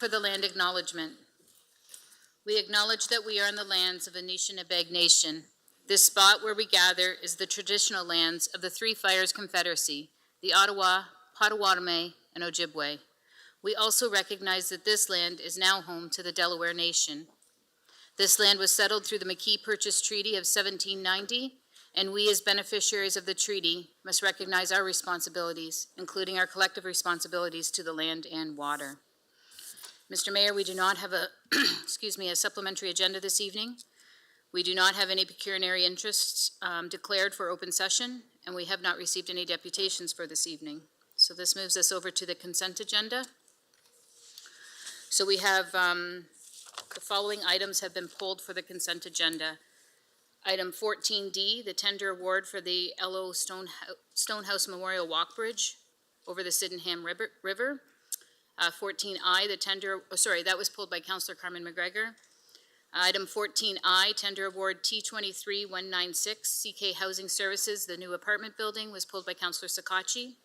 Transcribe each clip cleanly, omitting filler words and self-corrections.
for the land acknowledgement. We acknowledge that we are on the lands of the Anishinaabe Nation. This spot where we gather is the traditional lands of the Three Fires Confederacy, the Ottawa, Potawatomi, and Ojibwe. We also recognize that this land is now home to the Delaware Nation. This land was settled through the McKee Purchase Treaty of 1790, and we as beneficiaries of the treaty must recognize our responsibilities, including our collective responsibilities to the land and water. Mr. Mayor, we do not have a, a supplementary agenda this evening. We do not have any pecuniary interests declared for open session, and we have not received any deputations for this evening. So this moves us over to the consent agenda. So we have the following items have been pulled for the consent agenda. Item 14D, the tender award for the LO Stonehouse Memorial Walk Bridge over the Sydenham River. 14I, the tender, that was pulled by Councillor Carmen McGregor. Item 14I, tender award T23196, CK Housing Services, the new apartment building, was pulled by Councillor Sakachi.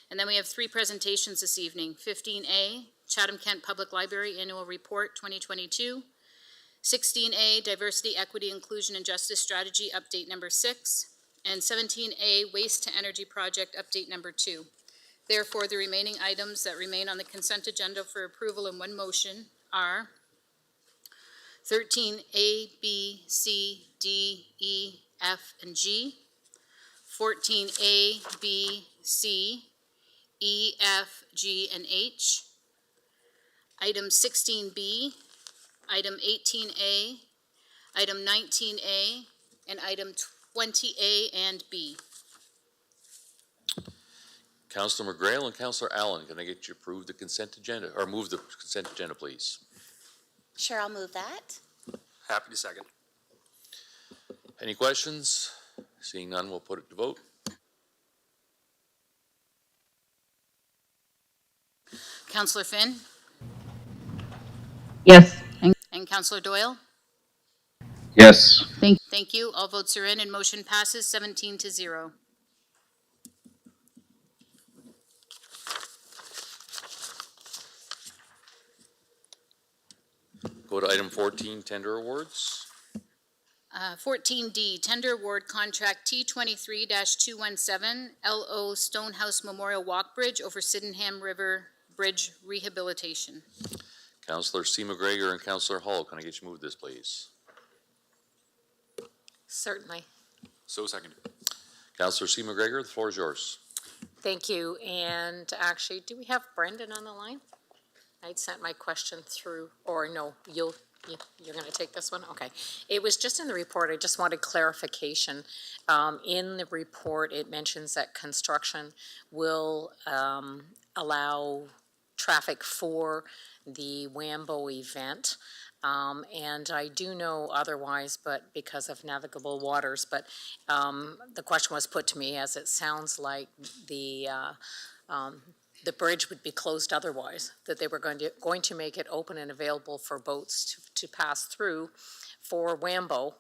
And then we have three presentations this evening. 15A, Chatham-Kent Public Library Annual Report 2022. 16A, Diversity, Equity, Inclusion, and Justice Strategy Update number 6. And 17A, Waste to Energy Project Update number 2. Therefore, the remaining items that remain on the consent agenda for approval in one motion are 13A, B, C, D, E, F, and G, 14A, B, C, E, F, G, and H, item 16B, item 18A, item 19A, and item 20A and B. Councillor McGrail and Councillor Allen, can I get you to approve the consent agenda, or move the consent agenda, please? Sure, I'll move that. Happy to second. Any questions? Seeing none, we'll put it to vote. Councillor Finn? Yes. And Councillor Doyle? Yes. Thank you. All votes are in and motion passes 17-0. Go to item 14, tender awards. 14D, tender award contract T23-217, LO Stonehouse Memorial Walk Bridge over Sydenham River Bridge rehabilitation. Councillor C. McGregor and Councillor Hall, can I get you to move this, please? Certainly. So seconded. Councillor C. McGregor, the floor is yours. Thank you. And actually, do we have Brendan on the line? I'd sent my question through, or no, you're going to take this one? Okay. It was just in the report. I just wanted clarification. In the report, it mentions that construction will allow traffic for the Wambo event. And I do know otherwise, but because of navigable waters, but the question was put to me as it sounds like the bridge would be closed otherwise, that they were going to make it open and available for boats to pass through for Wambo.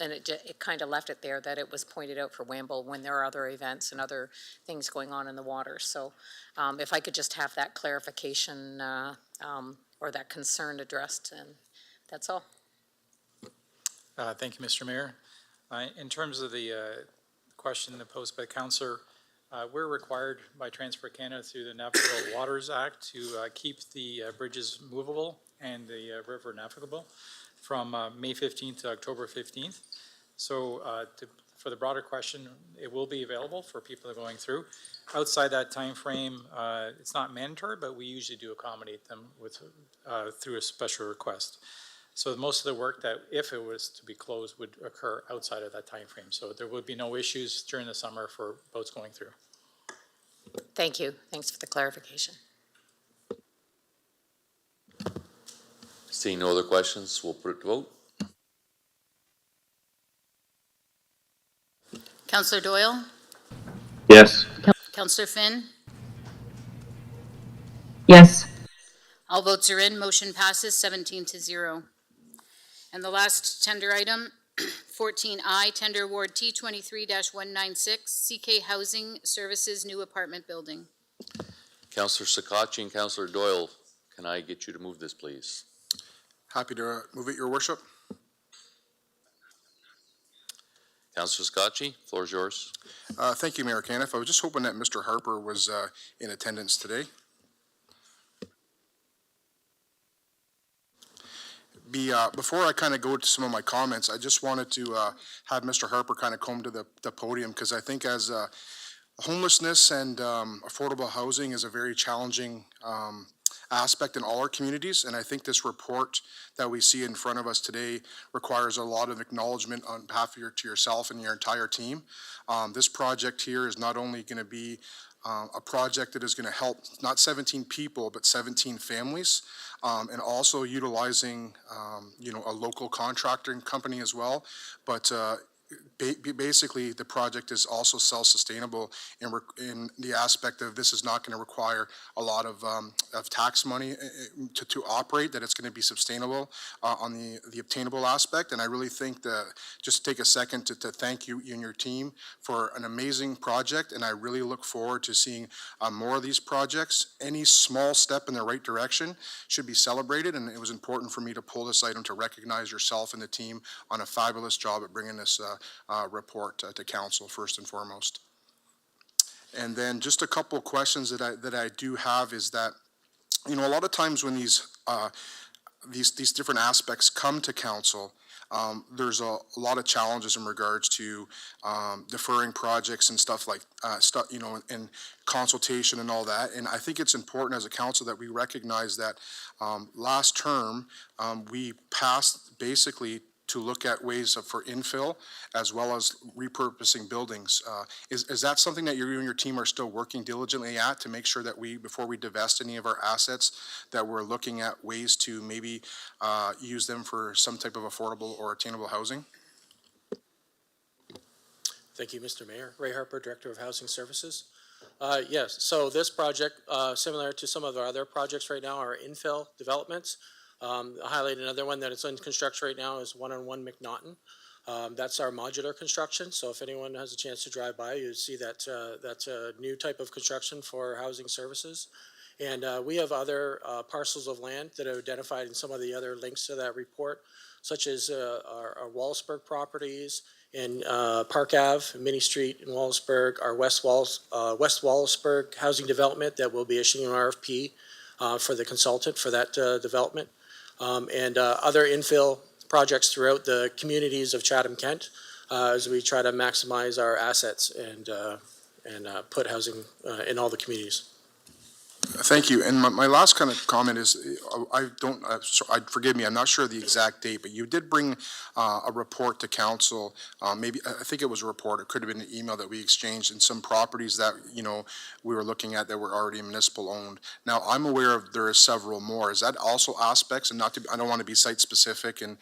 And it kind of left it there that it was pointed out for Wambo when there are other events and other things going on in the water. So if I could just have that clarification or that concern addressed, and that's all. Thank you, Mr. Mayor. In terms of the question posed by Councillor, we're required by Transport Canada through the Navigable Waters Act to keep the bridges movable and the river navigable from May 15th to October 15th. So for the broader question, it will be available for people that are going through. Outside that time frame, it's not mandatory, but we usually do accommodate them with through a special request. So most of the work that, if it was to be closed, would occur outside of that time frame. So there would be no issues during the summer for boats going through. Thank you. Thanks for the clarification. Seeing no other questions, we'll put it to vote. Councillor Doyle? Yes. Councillor Finn? Yes. All votes are in. Motion passes 17-0. And the last tender item, 14I, tender award T23-196, CK Housing Services new apartment building. Councillor Sakachi and Councillor Doyle, can I get you to move this, please? Happy to move it, Your Worship. Councillor Scotchy, floor is yours. Thank you, Mayor Caniff. I was just hoping that Mr. Harper was in attendance today. Before I kind of go to some of my comments, I just wanted to have Mr. Harper kind of come to the podium, because I think as homelessness and affordable housing is a very challenging aspect in all our communities, and I think this report that we see in front of us today requires a lot of acknowledgement on behalf of to yourself and your entire team. This project here is not only going to be a project that is going to help not 17 people, but 17 families, and also utilizing, a local contracting company as well. But basically, the project is also self-sustainable in the aspect of this is not going to require a lot of tax money to operate, that it's going to be sustainable on the obtainable aspect. And I really think that just take a second to thank you and your team for an amazing project, and I really look forward to seeing more of these projects. Any small step in the right direction should be celebrated, and it was important for me to pull this item to recognize yourself and the team on a fabulous job at bringing this report to council first and foremost. And then just a couple of questions that I do have is that, a lot of times when these different aspects come to council, there's a lot of challenges in regards to deferring projects and stuff like and consultation and all that. And I think it's important as a council that we recognize that last term we passed basically to look at ways for infill as well as repurposing buildings. Is that something that you and your team are still working diligently at to make sure that before we divest any of our assets, that we're looking at ways to maybe use them for some type of affordable or attainable housing? Thank you, Mr. Mayor. Ray Harper, Director of Housing Services. Yes, so this project, similar to some of our other projects right now, are infill developments. I'll highlight another one that is in construction right now is 101 McNaughton. That's our modular construction, so if anyone has a chance to drive by, you'd see that that's a new type of construction for housing services. And we have other parcels of land that are identified in some of the other links to that report, such as our Wallaceburg properties in Park Ave, Minnie Street in Wallaceburg, our West Wallaceburg housing development that will be issuing an RFP for the consultant for that development. And other infill projects throughout the communities of Chatham-Kent as we try to maximize our assets and put housing in all the communities. Thank you. And my last kind of comment is, forgive me, I'm not sure the exact date, but you did bring a report to council. Maybe, I think it was a report, it could have been an email that we exchanged in some properties that, we were looking at that were already municipal owned. Now, I'm aware there is several more. Is that also aspects, and I don't want to be site specific and,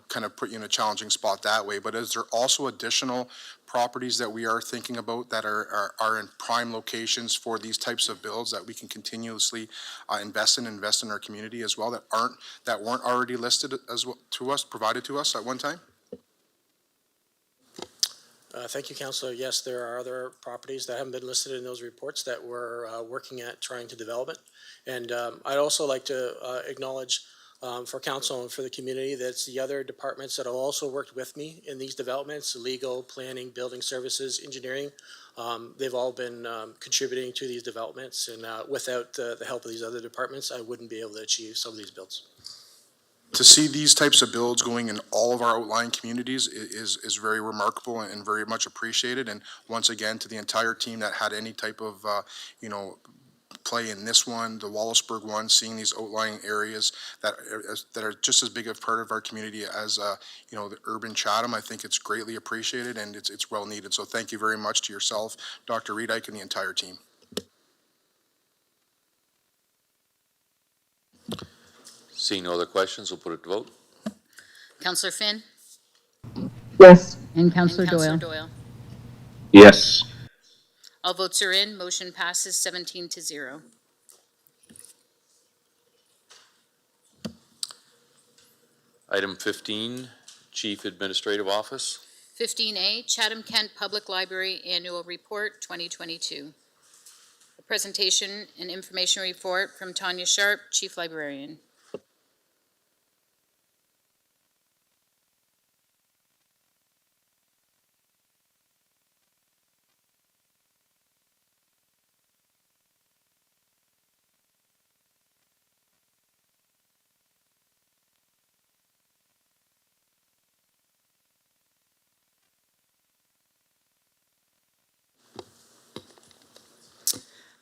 kind of put you in a challenging spot that way, but is there also additional properties that we are thinking about that are in prime locations for these types of builds that we can continuously invest in our community as well, that weren't already listed as well provided to us at one time? Thank you, Councillor. Yes, there are other properties that haven't been listed in those reports that we're working at trying to develop it. And I'd also like to acknowledge for council and for the community that's the other departments that have also worked with me in these developments: legal, planning, building services, engineering. They've all been contributing to these developments, and without the help of these other departments, I wouldn't be able to achieve some of these builds. To see these types of builds going in all of our outlying communities is very remarkable and very much appreciated. And once again, to the entire team that had any type of, play in this one, the Wallaceburg one, seeing these outlying areas that are just as big a part of our community as, the urban Chatham, I think it's greatly appreciated and it's well needed. So thank you very much to yourself, Dr. Reedike, and the entire team. Seeing no other questions, we'll put it to vote. Councillor Finn Yes. and And Councillor Councillor Doyle. Doyle. Yes. All votes are in. Motion passes 17-0. Item 15, Chief Administrative Office. 15A, Chatham-Kent Public Library Annual Report 2022. The presentation and information report from Tanya Sharp, Chief Librarian.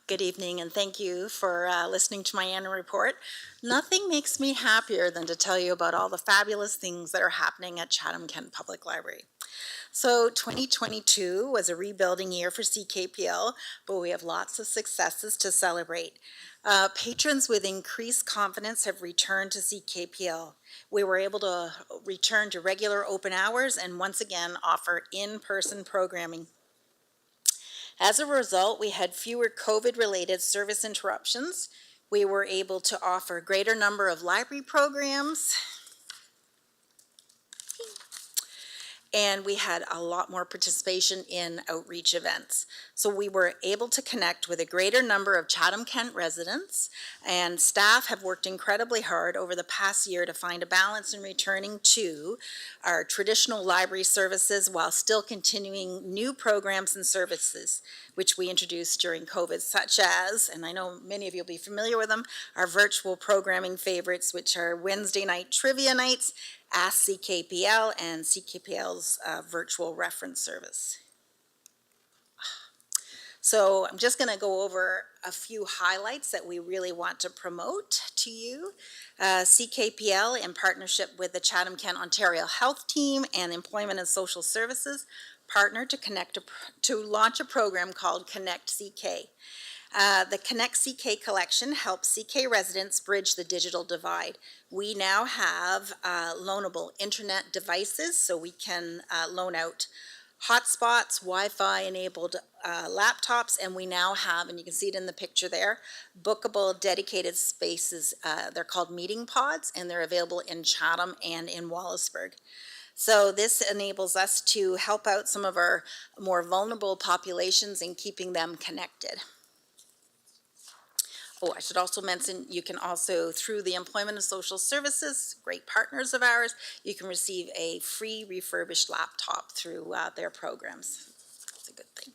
Good evening, and thank you for listening to my annual report. Nothing makes me happier than to tell you about all the fabulous things that are happening at Chatham-Kent Public Library. So 2022 was a rebuilding year for CKPL, but we have lots of successes to celebrate. Patrons with increased confidence have returned to CKPL. We were able to return to regular open hours and once again offer in-person programming. As a result, we had fewer COVID-related service interruptions. We were able to offer a greater number of library programs, and we had a lot more participation in outreach events. So we were able to connect with a greater number of Chatham-Kent residents, and staff have worked incredibly hard over the past year to find a balance in returning to our traditional library services while still continuing new programs and services which we introduced during COVID, such as, and I know many of you will be familiar with them, our virtual programming favorites, which are Wednesday night trivia nights, Ask CKPL, and CKPL's virtual reference service. So I'm just going to go over a few highlights that we really want to promote to you. CKPL, in partnership with the Chatham-Kent Ontario Health Team and Employment and Social Services, partnered to launch a program called Connect CK. The Connect CK collection helps CK residents bridge the digital divide. We now have loanable internet devices, so we can loan out hotspots, Wi-Fi enabled laptops, and we now have, and you can see it in the picture there, bookable dedicated spaces. They're called meeting pods, and they're available in Chatham and in Wallaceburg. So this enables us to help out some of our more vulnerable populations in keeping them connected. Oh, I should also mention, you can also, through the Employment and Social Services, great partners of ours, you can receive a free refurbished laptop through their programs. That's a good thing.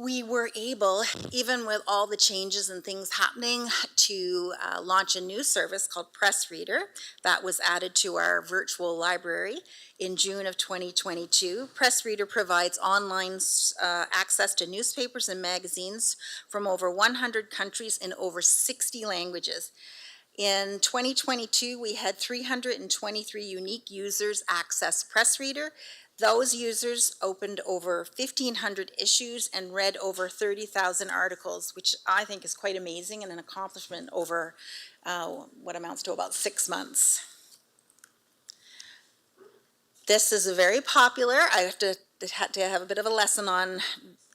We were able, even with all the changes and things happening, to launch a new service called Press Reader that was added to our virtual library in June of 2022. Press Reader provides online access to newspapers and magazines from over 100 countries in over 60 languages. In 2022, we had 323 unique users access Press Reader. Those users opened over 1,500 issues and read over 30,000 articles, which I think is quite amazing and an accomplishment over what amounts to about 6 months. This is a very popular, I have to have a bit of a lesson on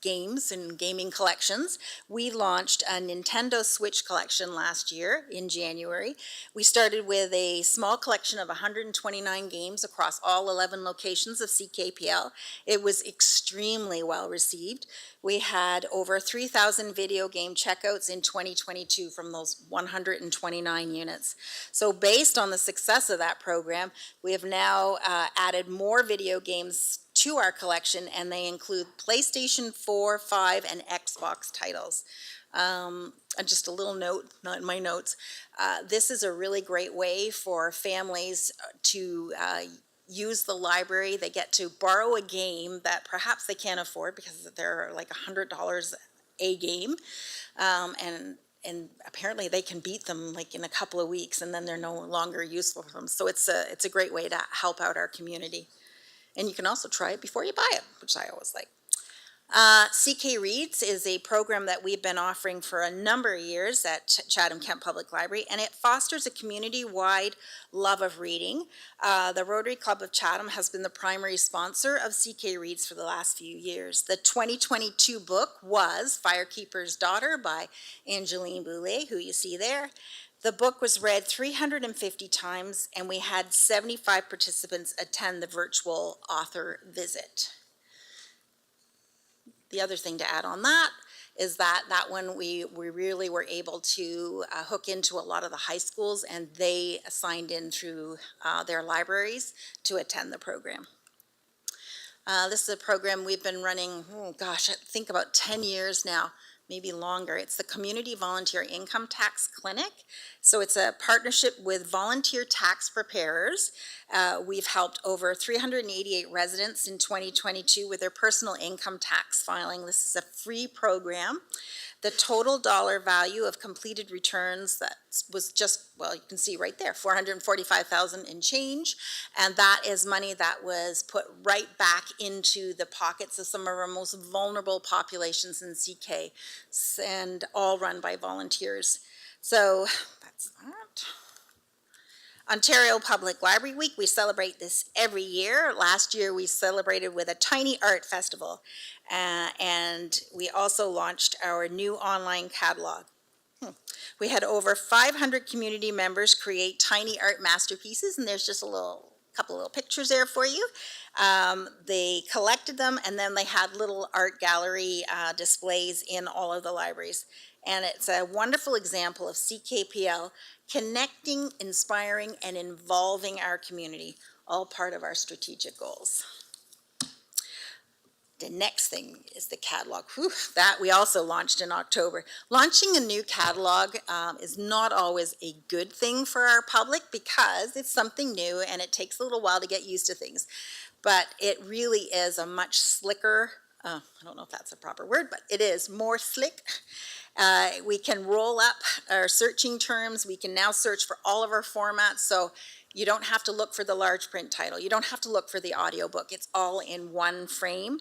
games and gaming collections. We launched a Nintendo Switch collection last year in January. We started with a small collection of 129 games across all 11 locations of CKPL. It was extremely well received. We had over 3,000 video game checkouts in 2022 from those 129 units. So based on the success of that program, we have now added more video games to our collection, and they include PlayStation 4, 5, and Xbox titles. And just a little note, not in my notes, this is a really great way for families to use the library. They get to borrow a game that perhaps they can't afford because they're like $100 a game, and apparently they can beat them like in a couple of weeks, and then they're no longer useful for them. So it's a great way to help out our community. And you can also try it before you buy it, which I always like. CK Reads is a program that we've been offering for a number of years at Chatham-Kent Public Library, and it fosters a community-wide love of reading. The Rotary Club of Chatham has been the primary sponsor of CK Reads for the last few years. The 2022 book was Firekeeper's Daughter by Angeline Boulay, who you see there. The book was read 350 times, and we had 75 participants attend the virtual author visit. the other thing to add on that is that one we really were able to hook into a lot of the high schools, and they signed in through their libraries to attend the program. This is a program we've been running, oh gosh, I think about 10 years now, maybe longer. It's the Community Volunteer Income Tax Clinic. So it's a partnership with volunteer tax preparers. We've helped over 388 residents in 2022 with their personal income tax filing. This is a free program. The total dollar value of completed returns that was just, well, you can see right there, $445,000 and change. And that is money that was put right back into the pockets of some of our most vulnerable populations in CK, and all run by volunteers. So that's that. Ontario Public Library Week, we celebrate this every year. Last year we celebrated with a tiny art festival, and we also launched our new online catalog. We had over 500 community members create tiny art masterpieces, and there's just a couple little pictures there for you. They collected them, and then they had little art gallery displays in all of the libraries. And it's a wonderful example of CKPL connecting, inspiring, and involving our community, all part of our strategic goals. The next thing is the catalog. Whew, that we also launched in October. Launching a new catalog is not always a good thing for our public because it's something new and it takes a little while to get used to things. But it really is a much slicker, I don't know if that's a proper word, but it is more slick. We can roll up our searching terms. We can now search for all of our formats. So you don't have to look for the large print title. You don't have to look for the audiobook. It's all in one frame.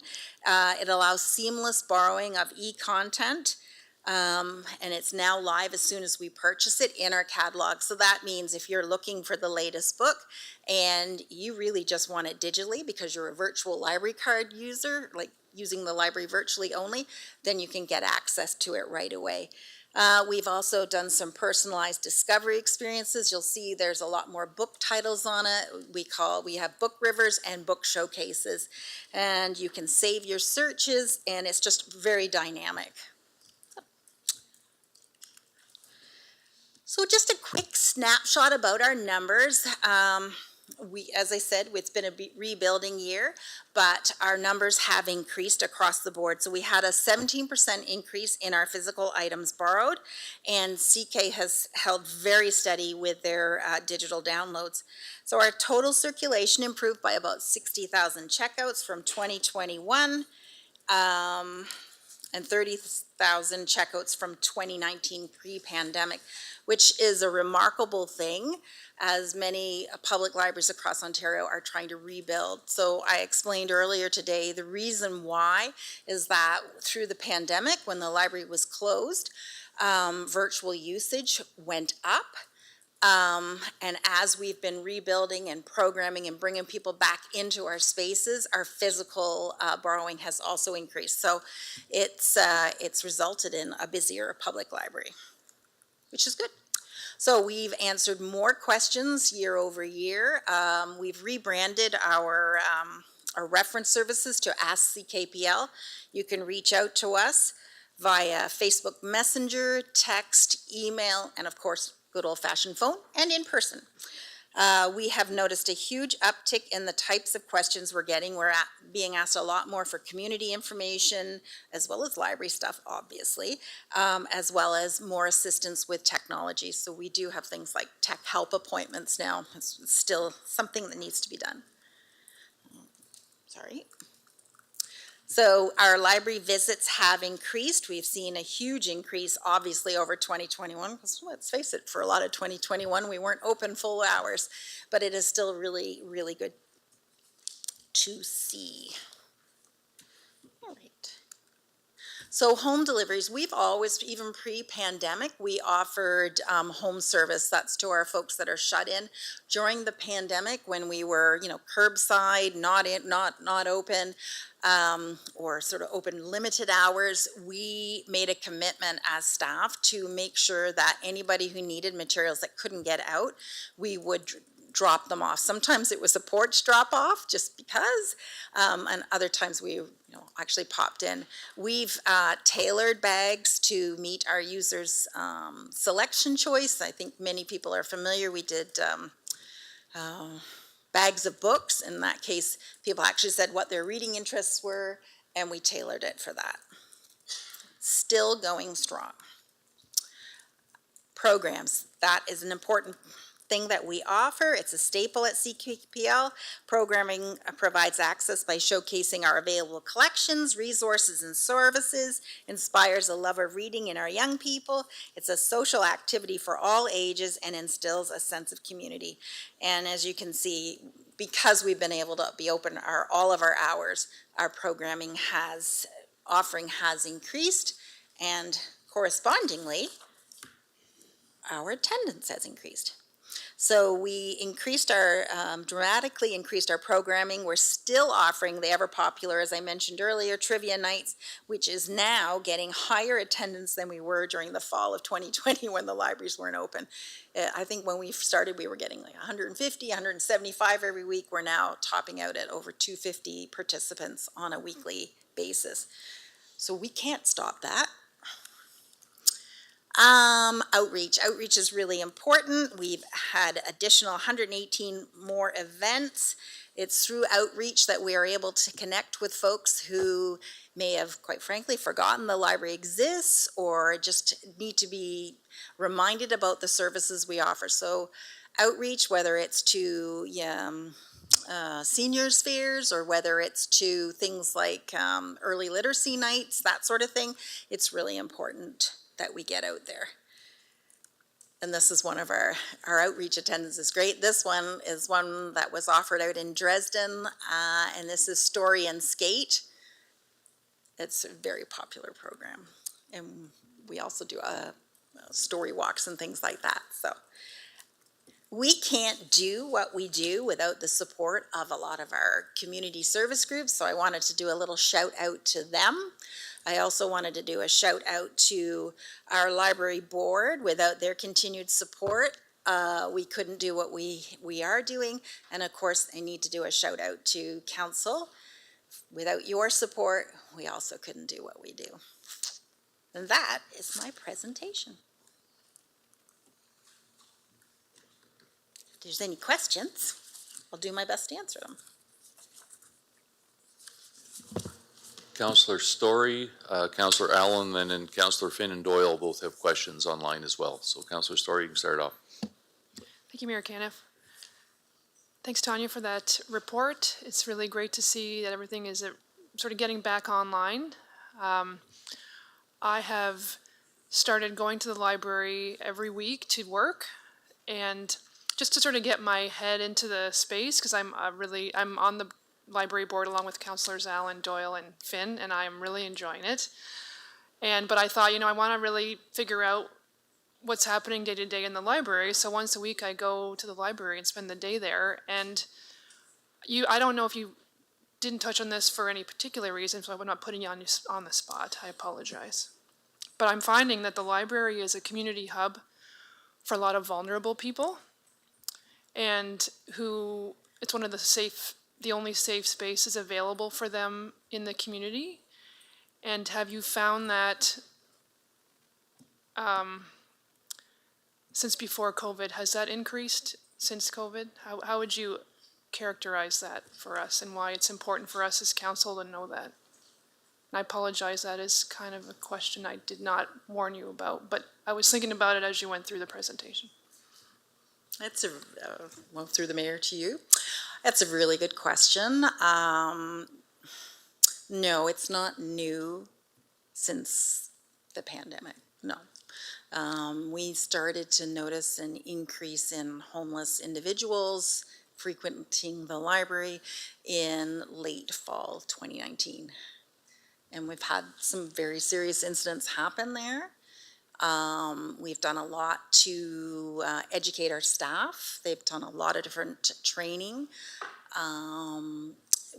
It allows seamless borrowing of e-content. And it's now live as soon as we purchase it in our catalog. So that means if you're looking for the latest book and you really just want it digitally because you're a virtual library card user, like using the library virtually only, then you can get access to it right away. We've also done some personalized discovery experiences. You'll see there's a lot more book titles on it. We have book rivers and book showcases, and you can save your searches, and it's just very dynamic. So just a quick snapshot about our numbers. As I said, it's been a rebuilding year, but our numbers have increased across the board. So we had a 17% increase in our physical items borrowed, and CK has held very steady with their digital downloads. So our total circulation improved by about 60,000 checkouts from 2021. And 30,000 checkouts from 2019 pre-pandemic, which is a remarkable thing as many public libraries across Ontario are trying to rebuild. So I explained earlier today the reason why is that through the pandemic, when the library was closed, virtual usage went up. And as we've been rebuilding and programming and bringing people back into our spaces, our physical borrowing has also increased. So it's resulted in a busier public library, which is good. So we've answered more questions year over year. We've rebranded our reference services to Ask CKPL. You can reach out to us via Facebook Messenger, text, email, and of course, good old-fashioned phone and in person. We have noticed a huge uptick in the types of questions we're getting. We're being asked a lot more for community information, as well as library stuff, obviously, as well as more assistance with technology. So we do have things like tech help appointments now. It's still something that needs to be done. Sorry. So our library visits have increased. We've seen a huge increase, obviously, over 2021, because let's face it, for a lot of 2021, we weren't open full hours, but it is still really, really good to see. All right. So home deliveries, we've always, even pre-pandemic, we offered home service. That's to our folks that are shut in. During the pandemic, when we were, curbside, not open, or sort of open limited hours, we made a commitment as staff to make sure that anybody who needed materials that couldn't get out, we would drop them off. Sometimes it was a porch drop off just because, and other times we actually popped in. We've tailored bags to meet our users' selection choice. I think many people are familiar. We did bags of books. In that case, people actually said what their reading interests were, and we tailored it for that. Still going strong. Programs, that is an important thing that we offer. It's a staple at CKPL. Programming provides access by showcasing our available collections, resources, and services, inspires a love of reading in our young people. It's a social activity for all ages and instills a sense of community. And as you can see, because we've been able to be open all of our hours, our offering has increased, and correspondingly, our attendance has increased. So we dramatically increased our programming. We're still offering the ever popular, as I mentioned earlier, trivia nights, which is now getting higher attendance than we were during the fall of 2020 when the libraries weren't open. I think when we started, we were getting like 150, 175 every week. We're now topping out at over 250 participants on a weekly basis. So we can't stop that. Outreach. Outreach is really important. We've had additional 118 more events. It's through outreach that we are able to connect with folks who may have, quite frankly, forgotten the library exists or just need to be reminded about the services we offer. So outreach, whether it's to seniors fairs or whether it's to things like early literacy nights, that sort of thing, it's really important that we get out there. And this is one of our outreach attendance is great. This one is one that was offered out in Dresden, and this is Story and Skate. It's a very popular program. And we also do story walks and things like that. So we can't do what we do without the support of a lot of our community service groups, so I wanted to do a little shout out to them. I also wanted to do a shout out to our library board. Without their continued support, we couldn't do what we are doing. And of course, I need to do a shout out to council. Without your support, we also couldn't do what we do. And that is my presentation. If there's any questions, I'll do my best to answer them. Councillor Story, Councillor Allen, and then Councillor Finn and Doyle both have questions online as well. So Councillor Story, you can start off. Thank you, Mayor Caniff. Thanks, Tanya, for that report. It's really great to see that everything is sort of getting back online. I have started going to the library every week to work, and just to sort of get my head into the space, because I'm on the library board along with Councillors Allen, Doyle, and Finn, and I'm really enjoying it. But I thought, I want to really figure out what's happening day to day in the library. So once a week I go to the library and spend the day there. And I don't know if you didn't touch on this for any particular reason, so I'm not putting you on the spot. I apologize. But I'm finding that the library is a community hub for a lot of vulnerable people, and it's one of the only safe spaces available for them in the community. And have you found that since before COVID, has that increased since COVID? How would you characterize that for us, and why it's important for us as council to know that? And I apologize, that is kind of a question I did not warn you about, but I was thinking about it as you went through the presentation. That's through the mayor to you. That's a really good question. No, it's not new since the pandemic, no. We started to notice an increase in homeless individuals frequenting the library in late fall 2019. And we've had some very serious incidents happen there. We've done a lot to educate our staff. They've done a lot of different training.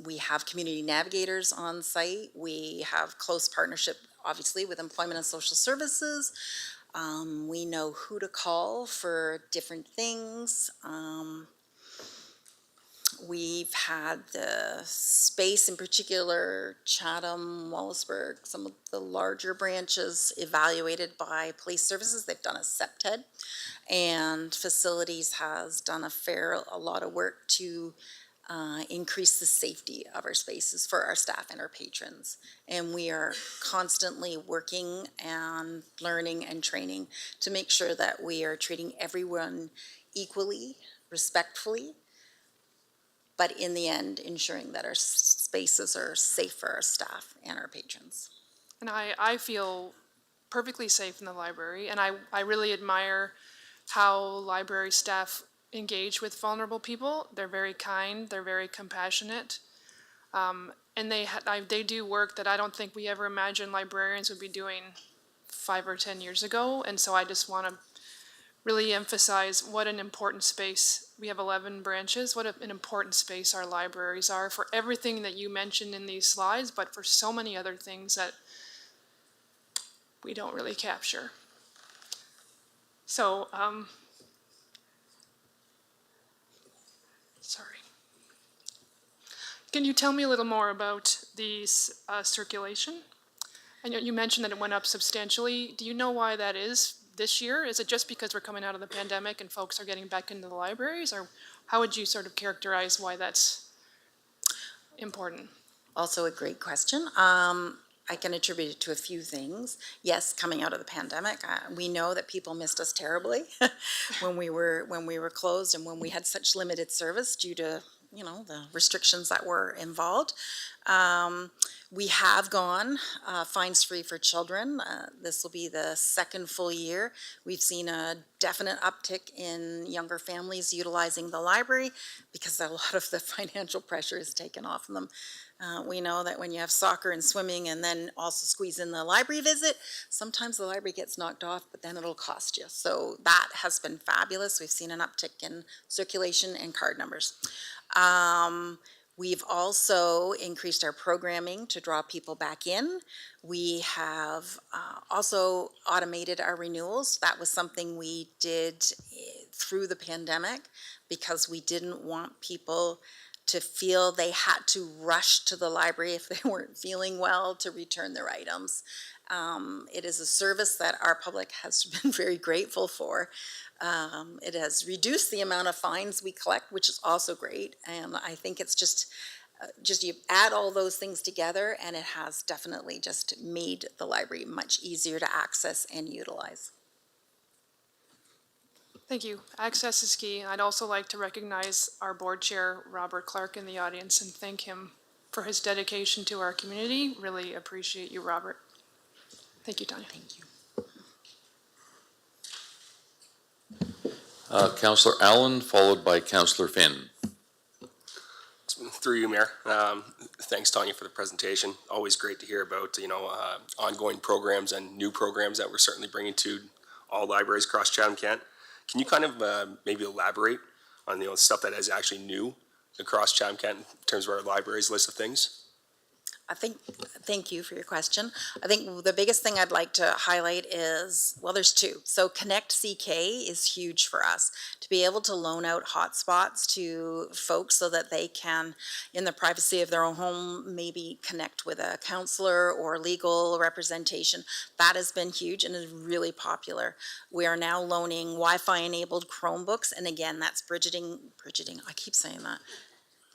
We have community navigators on site. We have close partnership, obviously, with Employment and Social Services. We know who to call for different things. We've had the space, in particular Chatham, Wallaceburg, some of the larger branches evaluated by police services. They've done a SEPTED, and facilities has done a lot of work to increase the safety of our spaces for our staff and our patrons. And we are constantly working and learning and training to make sure that we are treating everyone equally, respectfully, but in the end, ensuring that our spaces are safe for our staff and our patrons. And I feel perfectly safe in the library, and I really admire how library staff engage with vulnerable people. They're very kind, they're very compassionate, and they do work that I don't think we ever imagined librarians would be doing 5 or 10 years ago. And so I just want to really emphasize what an important space. We have 11 branches, what an important space our libraries are for everything that you mentioned in these slides, but for so many other things that we don't really capture. So, sorry. Can you tell me a little more about the circulation? I know you mentioned that it went up substantially. Do you know why that is this year? Is it just because we're coming out of the pandemic and folks are getting back into the libraries? Or how would you sort of characterize why that's important? Also a great question. I can attribute it to a few things. Yes, coming out of the pandemic, we know that people missed us terribly when we were closed and when we had such limited service due to the restrictions that were involved. We have gone fines-free for children. This will be the second full year. We've seen a definite uptick in younger families utilizing the library because a lot of the financial pressure is taken off of them. We know that when you have soccer and swimming and then also squeeze in the library visit, sometimes the library gets knocked off, but then it'll cost you. So that has been fabulous. We've seen an uptick in circulation and card numbers. We've also increased our programming to draw people back in. We have also automated our renewals. That was something we did through the pandemic because we didn't want people to feel they had to rush to the library if they weren't feeling well to return their items. It is a service that our public has been very grateful for. It has reduced the amount of fines we collect, which is also great. And I think it's just you add all those things together and it has definitely just made the library much easier to access and utilize. Thank you. Access is key. I'd also like to recognize our board chair, Robert Clark, in the audience and thank him for his dedication to our community. Really appreciate you, Robert. Thank you, Tanya. Thank you. Councillor Allen, followed by Councillor Finn. Through you, Mayor. Thanks, Tanya, for the presentation. Always great to hear about, ongoing programs and new programs that we're certainly bringing to all libraries across Chatham-Kent. Can you kind of maybe elaborate on stuff that is actually new across Chatham-Kent in terms of our library's list of things? Thank you for your question. I think the biggest thing I'd like to highlight is, well, there's two. So Connect CK is huge for us to be able to loan out hotspots to folks so that they can, in the privacy of their own home, maybe connect with a counselor or legal representation. That has been huge and is really popular. We are now loaning Wi-Fi enabled Chromebooks. And again, that's bridging, I keep saying that.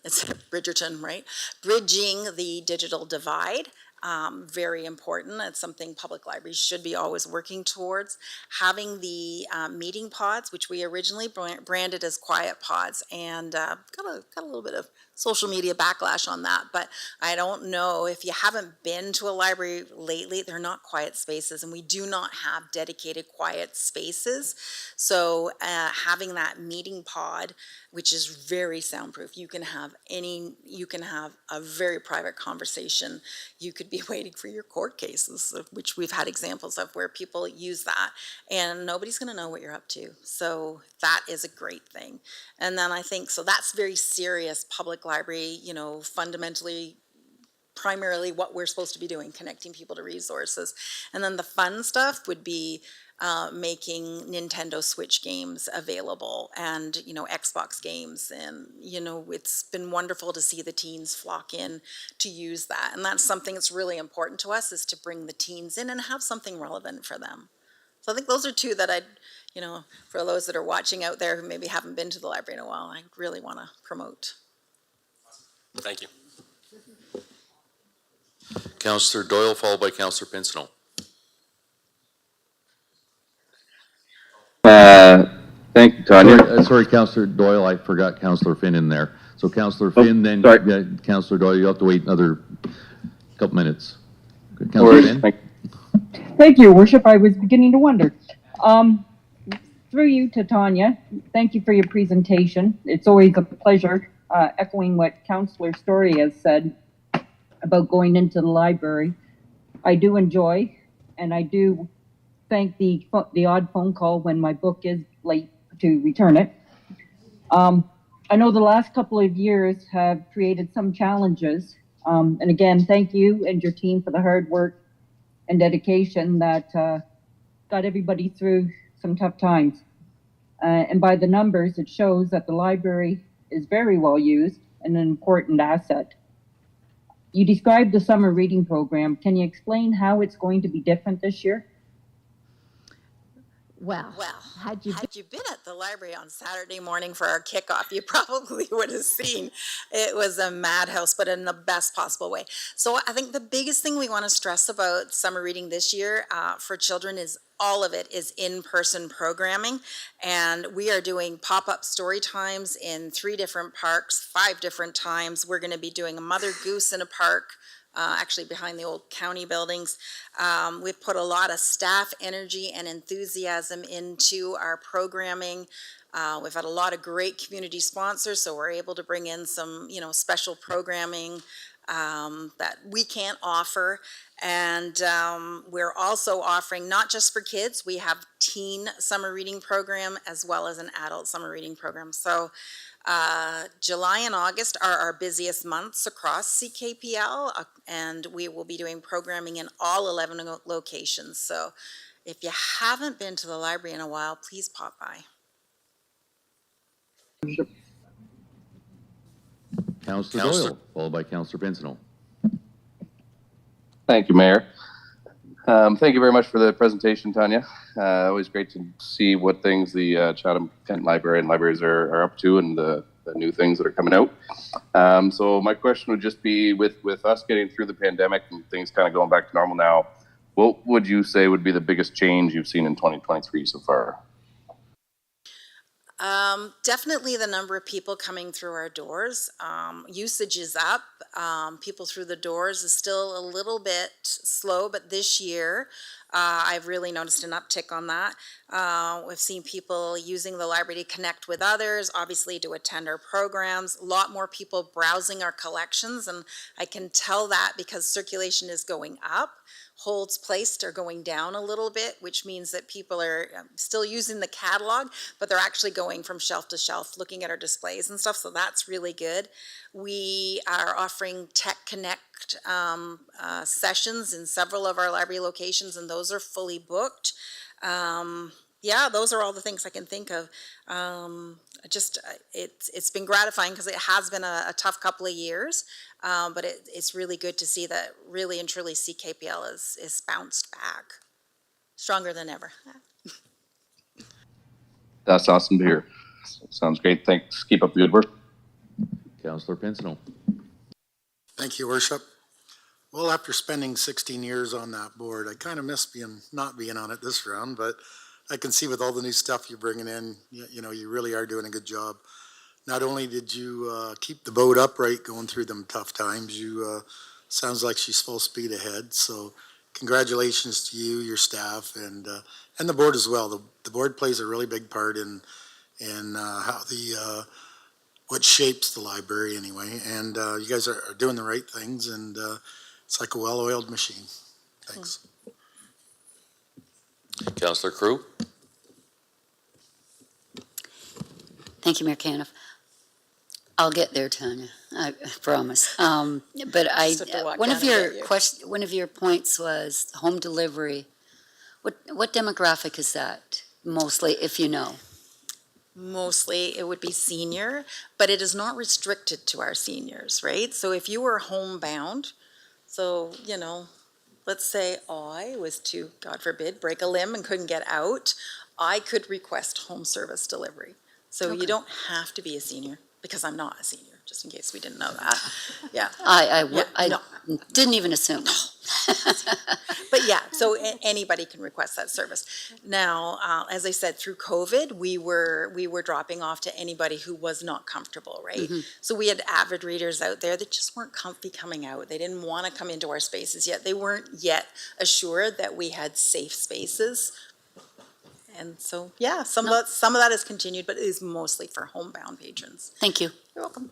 It's Bridgerton, right? Bridging the digital divide, very important. It's something public libraries should be always working towards. Having the meeting pods, which we originally branded as quiet pods, and got a little bit of social media backlash on that, but I don't know if you haven't been to a library lately, they're not quiet spaces, and we do not have dedicated quiet spaces. So having that meeting pod, which is very soundproof, you can have a very private conversation. You could be waiting for your court cases, which we've had examples of where people use that, and nobody's gonna know what you're up to. So that is a great thing. And then I think, so that's very serious public library, fundamentally primarily what we're supposed to be doing, connecting people to resources. And then the fun stuff would be making Nintendo Switch games available and, Xbox games. And, it's been wonderful to see the teens flock in to use that. And that's something that's really important to us, is to bring the teens in and have something relevant for them. So I think those are two that for those that are watching out there who maybe haven't been to the library in a while, I really want to promote. Thank you. Councillor Doyle, followed by Councillor Pincinel. Thank you, Tanya. Sorry, Councillor Doyle, I forgot Councillor Finn in there. So Councillor Finn, then Councillor Doyle, you have to wait another couple minutes. Councillor Finn? Thank you, Worship. I was beginning to wonder. Through you to Tanya, thank you for your presentation. It's always a pleasure, echoing what Councillor Story has said about going into the library. I do enjoy, and I do thank the odd phone call when my book is late to return it. I know the last couple of years have created some challenges. And again, thank you and your team for the hard work and dedication that got everybody through some tough times. And by the numbers, it shows that the library is very well used and an important asset. You described the summer reading program. Can you explain how it's going to be different this year? Well, had you been at the library on Saturday morning for our kickoff, you probably would have seen it was a madhouse, but in the best possible way. So I think the biggest thing we want to stress about summer reading this year for children is all of it is in-person programming. And we are doing pop-up story times in 3 different parks, 5 different times. We're going to be doing a Mother Goose in a park, actually behind the old county buildings. We've put a lot of staff energy and enthusiasm into our programming. We've had a lot of great community sponsors, so we're able to bring in some, special programming that we can't offer. And we're also offering, not just for kids, we have teen summer reading program as well as an adult summer reading program. So July and August are our busiest months across CKPL, and we will be doing programming in all 11 locations. So if you haven't been to the library in a while, please pop by. Councillor Doyle, followed by Councillor Pincinel. Thank you, Mayor. Thank you very much for the presentation, Tanya. Always great to see what things the Chatham-Kent Library and libraries are up to, and the new things that are coming out. So my question would just be, with us getting through the pandemic and things kind of going back to normal now, what would you say would be the biggest change you've seen in 2023 so far? Definitely the number of people coming through our doors. Usage is up. People through the doors is still a little bit slow, but this year I've really noticed an uptick on that. We've seen people using the library to connect with others, obviously to attend our programs, a lot more people browsing our collections, and I can tell that because circulation is going up. Holds placed are going down a little bit, which means that people are still using the catalog, but they're actually going from shelf to shelf, looking at our displays and stuff, so that's really good. We are offering Tech Connect sessions in several of our library locations, and those are fully booked. Yeah, those are all the things I can think of. It's been gratifying because it has been a tough couple of years, but it's really good to see that really and truly CKPL is bounced back stronger than ever. That's awesome to hear. Sounds great. Thanks. Keep up the good work. Councillor Pincinel. Thank you, Worship. Well, after spending 16 years on that board, I kind of miss not being on it this round, but I can see with all the new stuff you're bringing in, you really are doing a good job. Not only did you keep the boat upright going through them tough times, you sounds like she's full speed ahead. So congratulations to you, your staff, and the board as well. The board plays a really big part in how what shapes the library anyway. And you guys are doing the right things, and it's like a well-oiled machine. Thanks. Councillor Crew. Thank you, Mayor Caniff. I'll get there, Tanya, I promise. But Just have to walk down and get you. one of your points was home delivery. What demographic is that mostly, if you know? Mostly it would be senior, but it is not restricted to our seniors, right? So if you were homebound, so, you know, let's say I was to, God forbid, break a limb and couldn't get out, I could request home service delivery. So you Okay. don't have to be a senior, because I'm not a senior, just in case we didn't know that. Yeah. I Yeah, didn't even assume. But yeah, so anybody can request that service. Now, as I said, through COVID, we were dropping off to anybody who was not comfortable, right? So we had avid readers out there that just weren't comfy coming out. They didn't want to come into our spaces yet. They weren't yet assured that we had safe spaces. And so, yeah, some of that has continued, but it is mostly for homebound patrons. Thank you. You're welcome.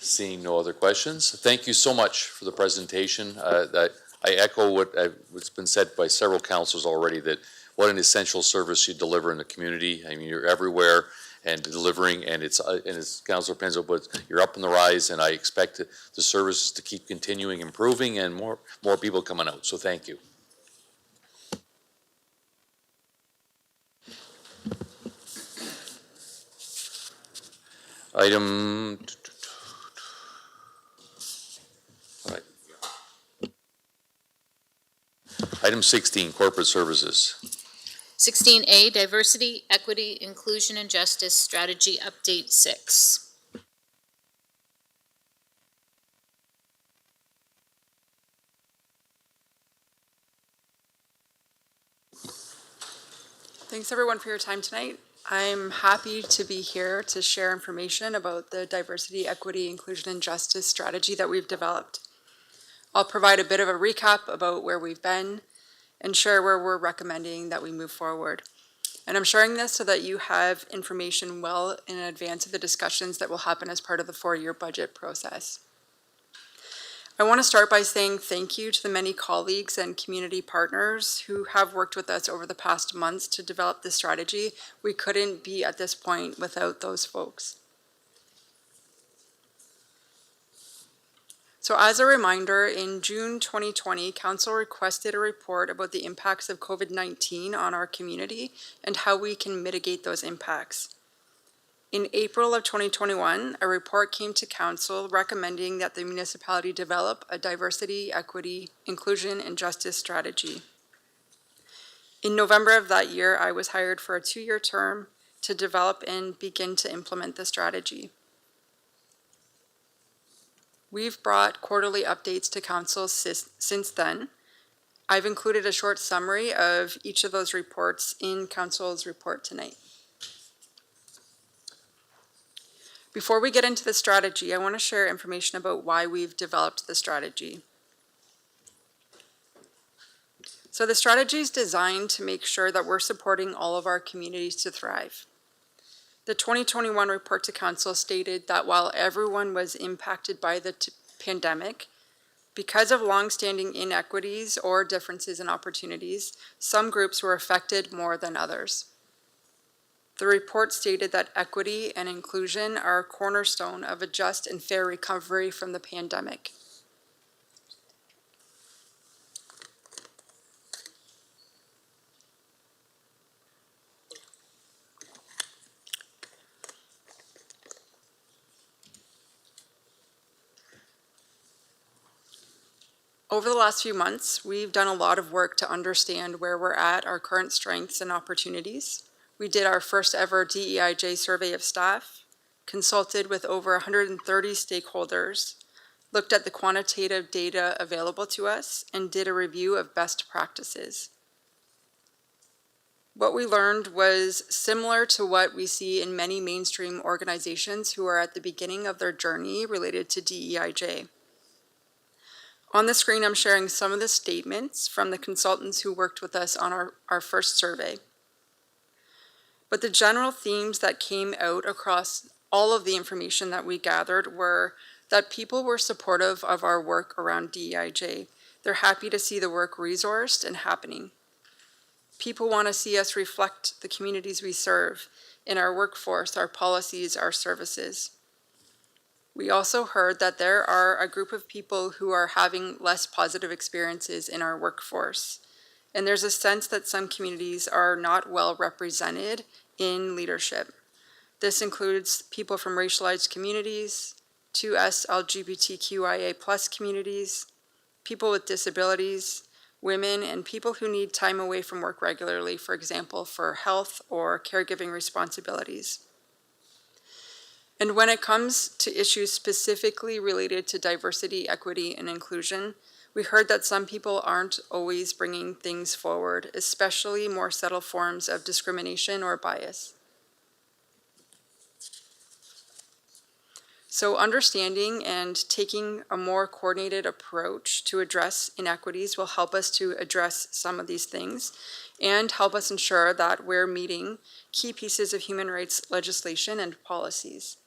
Seeing no other questions, thank you so much for the presentation. I echo what's been said by several councilors already, that what an essential service you deliver in the community. I mean, you're everywhere and delivering, and as Councilor Penzo put, you're up in the rise, and I expect the services to keep continuing improving and more people coming out. So thank you. Item. All right. Item 16, corporate services. 16A, Diversity, Equity, Inclusion, and Justice Strategy Update 6. Thanks everyone for your time tonight. I'm happy to be here to share information about the diversity, equity, inclusion, and justice strategy that we've developed. I'll provide a bit of a recap about where we've been and share where we're recommending that we move forward. And I'm sharing this so that you have information well in advance of the discussions that will happen as part of the four-year budget process. I want to start by saying thank you to the many colleagues and community partners who have worked with us over the past months to develop this strategy. We couldn't be at this point without those folks. So as a reminder, in June 2020, Council requested a report about the impacts of COVID-19 on our community and how we can mitigate those impacts. In April of 2021, a report came to Council recommending that the municipality develop a diversity, equity, inclusion, and justice strategy. In November of that year, I was hired for a 2-year term to develop and begin to implement the strategy. We've brought quarterly updates to Council since then. I've included a short summary of each of those reports in Council's report tonight. Before we get into the strategy, I want to share information about why we've developed the strategy. So the strategy is designed to make sure that we're supporting all of our communities to thrive. The 2021 report to Council stated that while everyone was impacted by the pandemic, because of long-standing inequities or differences in opportunities, some groups were affected more than others. The report stated that equity and inclusion are a cornerstone of a just and fair recovery from the pandemic. Over the last few months, we've done a lot of work to understand where we're at, our current strengths and opportunities. We did our first ever DEIJ survey of staff, consulted with over 130 stakeholders, looked at the quantitative data available to us, and did a review of best practices. What we learned was similar to what we see in many mainstream organizations who are at the beginning of their journey related to DEIJ. On the screen, I'm sharing some of the statements from the consultants who worked with us on our first survey. But the general themes that came out across all of the information that we gathered were that people were supportive of our work around DEIJ. They're happy to see the work resourced and happening. People want to see us reflect the communities we serve in our workforce, our policies, our services. We also heard that there are a group of people who are having less positive experiences in our workforce. And there's a sense that some communities are not well represented in leadership. This includes people from racialized communities, 2S LGBTQIA+ communities, people with disabilities, women, and people who need time away from work regularly, for example, for health or caregiving responsibilities. And when it comes to issues specifically related to diversity, equity, and inclusion, we heard that some people aren't always bringing things forward, especially more subtle forms of discrimination or bias. So understanding and taking a more coordinated approach to address inequities will help us to address some of these things and help us ensure that we're meeting key pieces of human rights legislation and policies.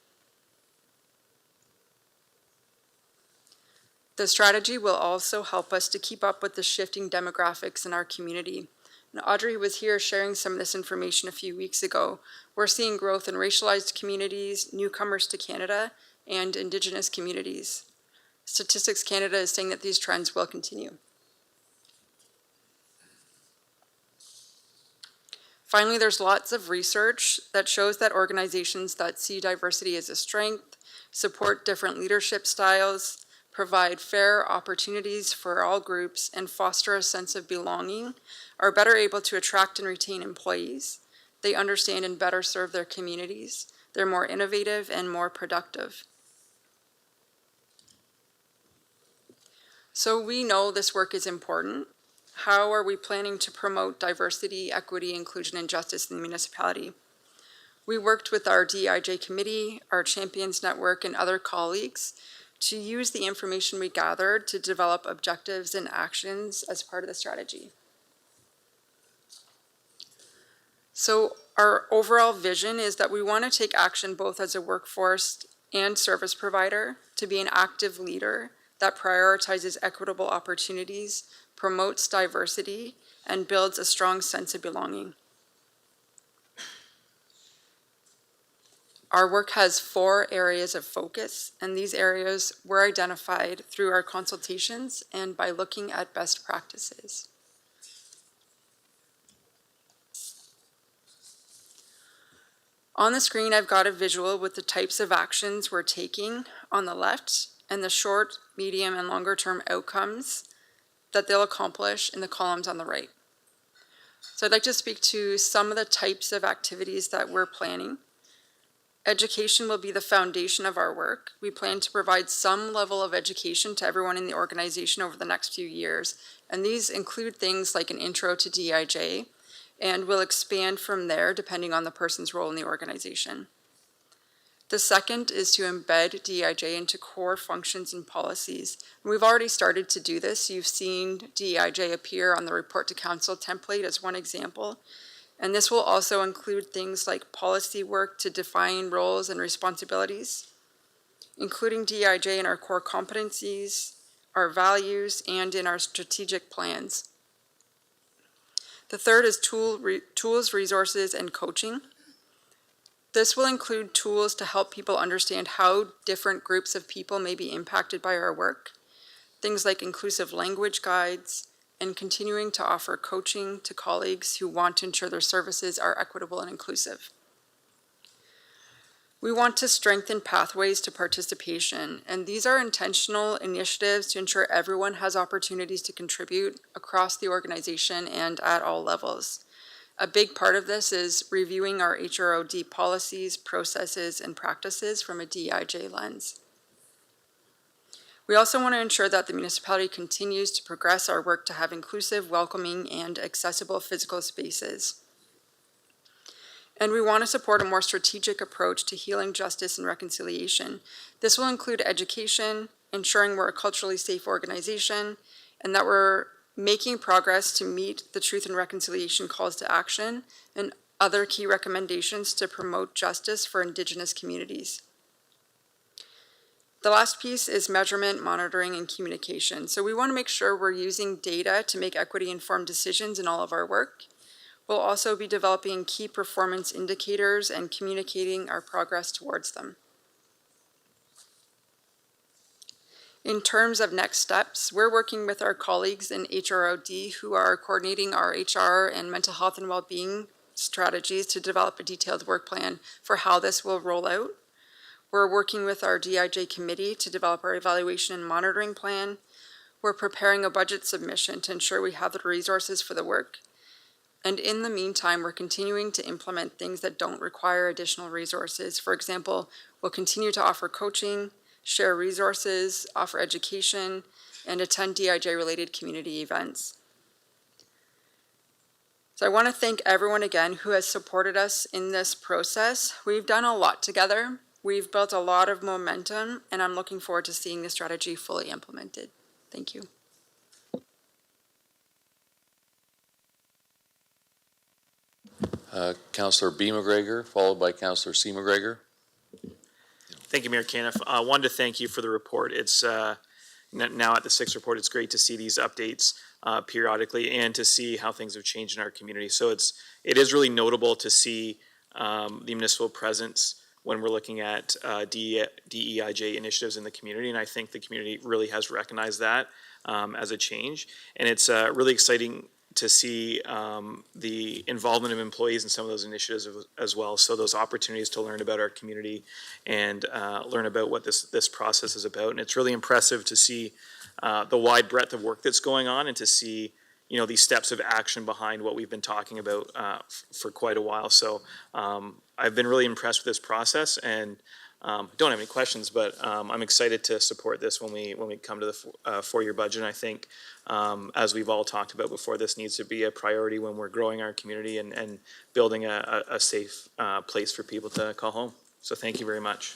The strategy will also help us to keep up with the shifting demographics in our community. And Audrey was here sharing some of this information a few weeks ago. We're seeing growth in racialized communities, newcomers to Canada, and Indigenous communities. Statistics Canada is saying that these trends will continue. Finally, there's lots of research that shows that organizations that see diversity as a strength, support different leadership styles, provide fair opportunities for all groups, and foster a sense of belonging are better able to attract and retain employees. They understand and better serve their communities. They're more innovative and more productive. So we know this work is important. How are we planning to promote diversity, equity, inclusion, and justice in the municipality? We worked with our DEIJ committee, our Champions Network, and other colleagues to use the information we gathered to develop objectives and actions as part of the strategy. So our overall vision is that we want to take action both as a workforce and service provider to be an active leader that prioritizes equitable opportunities, promotes diversity, and builds a strong sense of belonging. Our work has 4 areas of focus, and these areas were identified through our consultations and by looking at best practices. On the screen, I've got a visual with the types of actions we're taking on the left and the short, medium, and longer term outcomes that they'll accomplish in the columns on the right. So I'd like to speak to some of the types of activities that we're planning. Education will be the foundation of our work. We plan to provide some level of education to everyone in the organization over the next few years, and these include things like an intro to DEIJ, and will expand from there depending on the person's role in the organization. The second is to embed DEIJ into core functions and policies. We've already started to do this. You've seen DEIJ appear on the report to council template as one example. And this will also include things like policy work to define roles and responsibilities, including DEIJ in our core competencies, our values, and in our strategic plans. The third is tools, resources, and coaching. This will include tools to help people understand how different groups of people may be impacted by our work, things like inclusive language guides, and continuing to offer coaching to colleagues who want to ensure their services are equitable and inclusive. We want to strengthen pathways to participation, and these are intentional initiatives to ensure everyone has opportunities to contribute across the organization and at all levels. A big part of this is reviewing our HROD policies, processes, and practices from a DEIJ lens. We also want to ensure that the municipality continues to progress our work to have inclusive, welcoming, and accessible physical spaces. And we want to support a more strategic approach to healing, justice, and reconciliation. This will include education, ensuring we're a culturally safe organization, and that we're making progress to meet the truth and reconciliation calls to action and other key recommendations to promote justice for Indigenous communities. The last piece is measurement, monitoring, and communication. So we want to make sure we're using data to make equity-informed decisions in all of our work. We'll also be developing key performance indicators and communicating our progress towards them. In terms of next steps, we're working with our colleagues in HROD who are coordinating our HR and mental health and well-being strategies to develop a detailed work plan for how this will roll out. We're working with our DIJ committee to develop our evaluation and monitoring plan. We're preparing a budget submission to ensure we have the resources for the work. And in the meantime, we're continuing to implement things that don't require additional resources. For example, we'll continue to offer coaching, share resources, offer education, and attend DIJ-related community events. So I want to thank everyone again who has supported us in this process. We've done a lot together. We've built a lot of momentum, and I'm looking forward to seeing the strategy fully implemented. Thank you. Councillor B. McGregor, followed by Councillor C. McGregor. Thank you, Mayor Caniff. I wanted to thank you for the report. It's now at the sixth report. It's great to see these updates periodically and to see how things have changed in our community. So it is really notable to see the municipal presence when we're looking at DEIJ initiatives in the community, and I think the community really has recognized that as a change. And it's really exciting to see the involvement of employees in some of those initiatives as well. So those opportunities to learn about our community and learn about what this process is about. And it's really impressive to see the wide breadth of work that's going on and to see, you know, these steps of action behind what we've been talking about for quite a while. So I've been really impressed with this process and don't have any questions, but I'm excited to support this when we come to the four-year budget. And I think, as we've all talked about before, this needs to be a priority when we're growing our community and building a safe place for people to call home. So thank you very much.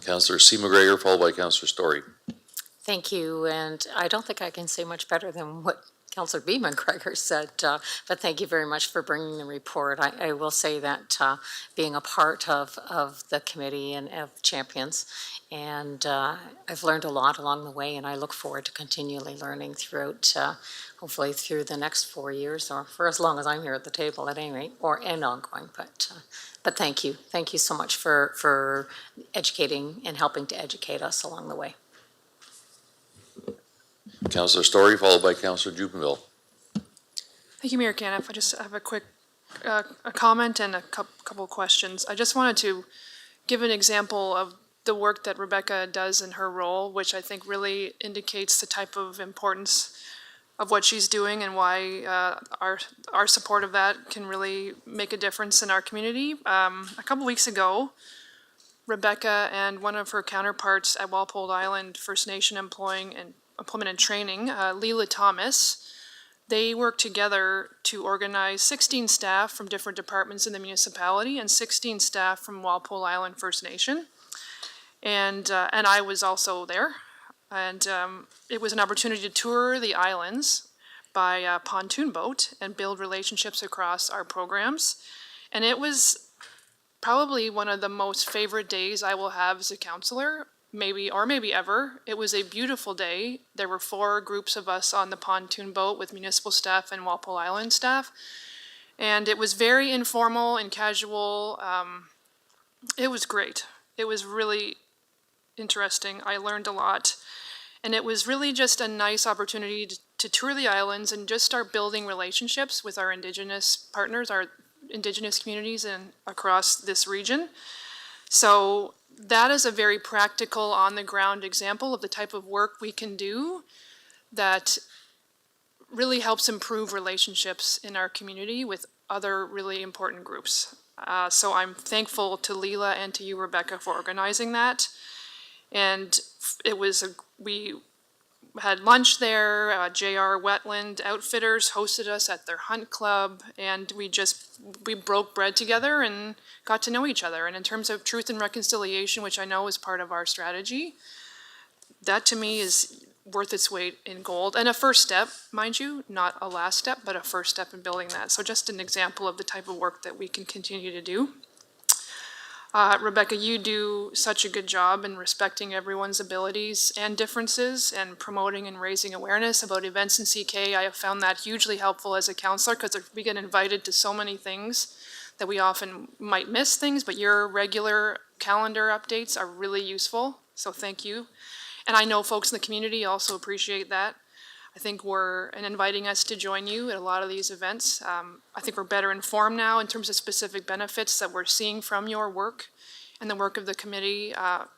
Councillor C. McGregor, followed by Councillor Story. Thank you, and I don't think I can say much better than what Councillor B. McGregor said, but thank you very much for bringing the report. I will say that being a part of the committee and of Champions, and I've learned a lot along the way, and I look forward to continually learning throughout, hopefully through the next 4 years, or for as long as I'm here at the table at any rate, and ongoing, but thank you. Thank you so much for educating and helping to educate us along the way. Councillor Story, followed by Councillor Jubenville. Thank you, Mayor Caniff. I just have a quick a comment and a couple of questions. I just wanted to give an example of the work that Rebecca does in her role, which I think really indicates the type of importance of what she's doing and why our support of that can really make a difference in our community. A couple weeks ago, Rebecca and one of her counterparts at Walpole Island First Nation Employment and Training, Leela Thomas, they worked together to organize 16 staff from different departments in the municipality and 16 staff from Walpole Island First Nation. And I was also there. And it was an opportunity to tour the islands by pontoon boat and build relationships across our programs. And it was probably one of the most favorite days I will have as a counselor, maybe ever. It was a beautiful day. There were 4 groups of us on the pontoon boat with municipal staff and Walpole Island staff. And it was very informal and casual. It was great. It was really interesting. I learned a lot. And it was really just a nice opportunity to tour the islands and just start building relationships with our Indigenous partners, our Indigenous communities and across this region. So that is a very practical, on-the-ground example of the type of work we can do that really helps improve relationships in our community with other really important groups. So I'm thankful to Leela and to you, Rebecca, for organizing that. And it was we had lunch there. JR Wetland Outfitters hosted us at their hunt club, and we broke bread together and got to know each other. And in terms of truth and reconciliation, which I know is part of our strategy, that to me is worth its weight in gold. And a first step, mind you, not a last step, but a first step in building that. So just an example of the type of work that we can continue to do. Rebecca, you do such a good job in respecting everyone's abilities and differences and promoting and raising awareness about events in CK. I have found that hugely helpful as a counselor because we get invited to so many things that we often might miss things, but your regular calendar updates are really useful, so thank you. And I know folks in the community also appreciate that. I think and inviting us to join you at a lot of these events. I think we're better informed now in terms of specific benefits that we're seeing from your work and the work of the committee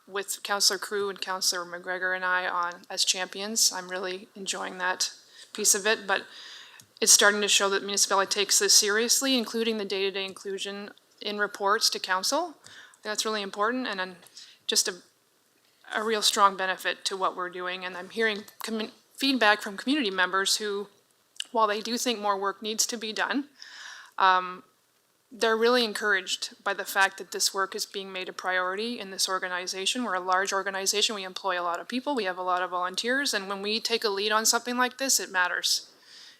with Councillor Crew and Councillor McGregor and I as champions. I'm really enjoying that piece of it, but it's starting to show that the municipality takes this seriously, including the day-to-day inclusion in reports to council. That's really important, and then just a real strong benefit to what we're doing. And I'm hearing feedback from community members who, while they do think more work needs to be done, they're really encouraged by the fact that this work is being made a priority in this organization. We're a large organization. We employ a lot of people. We have a lot of volunteers. And when we take a lead on something like this, it matters.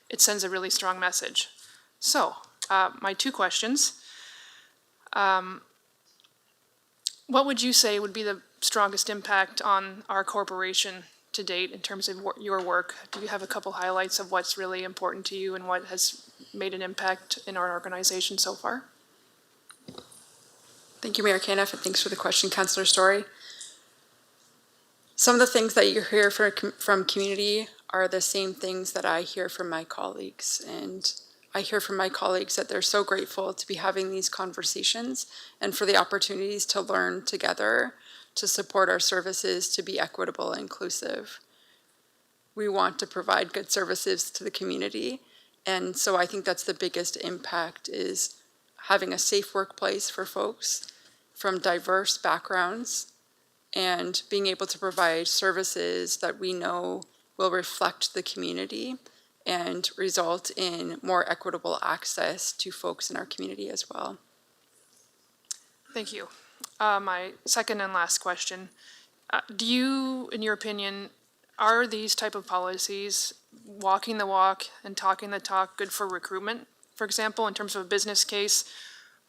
It sends a really strong message. So, my two questions. What would you say would be the strongest impact on our corporation to date in terms of your work? Do you have a couple highlights of what's really important to you and what has made an impact in our organization so far? Thank you, Mayor Caniff, and thanks for the question, Councillor Story. Some of the things that you hear from community are the same things that I hear from my colleagues. And I hear from my colleagues that they're so grateful to be having these conversations and for the opportunities to learn together to support our services to be equitable and inclusive. We want to provide good services to the community. And so I think that's the biggest impact, is having a safe workplace for folks from diverse backgrounds and being able to provide services that we know will reflect the community and result in more equitable access to folks in our community as well. Thank you. My second and last question. Do you, in your opinion, are these type of policies, walking the walk and talking the talk, good for recruitment, for example, in terms of a business case,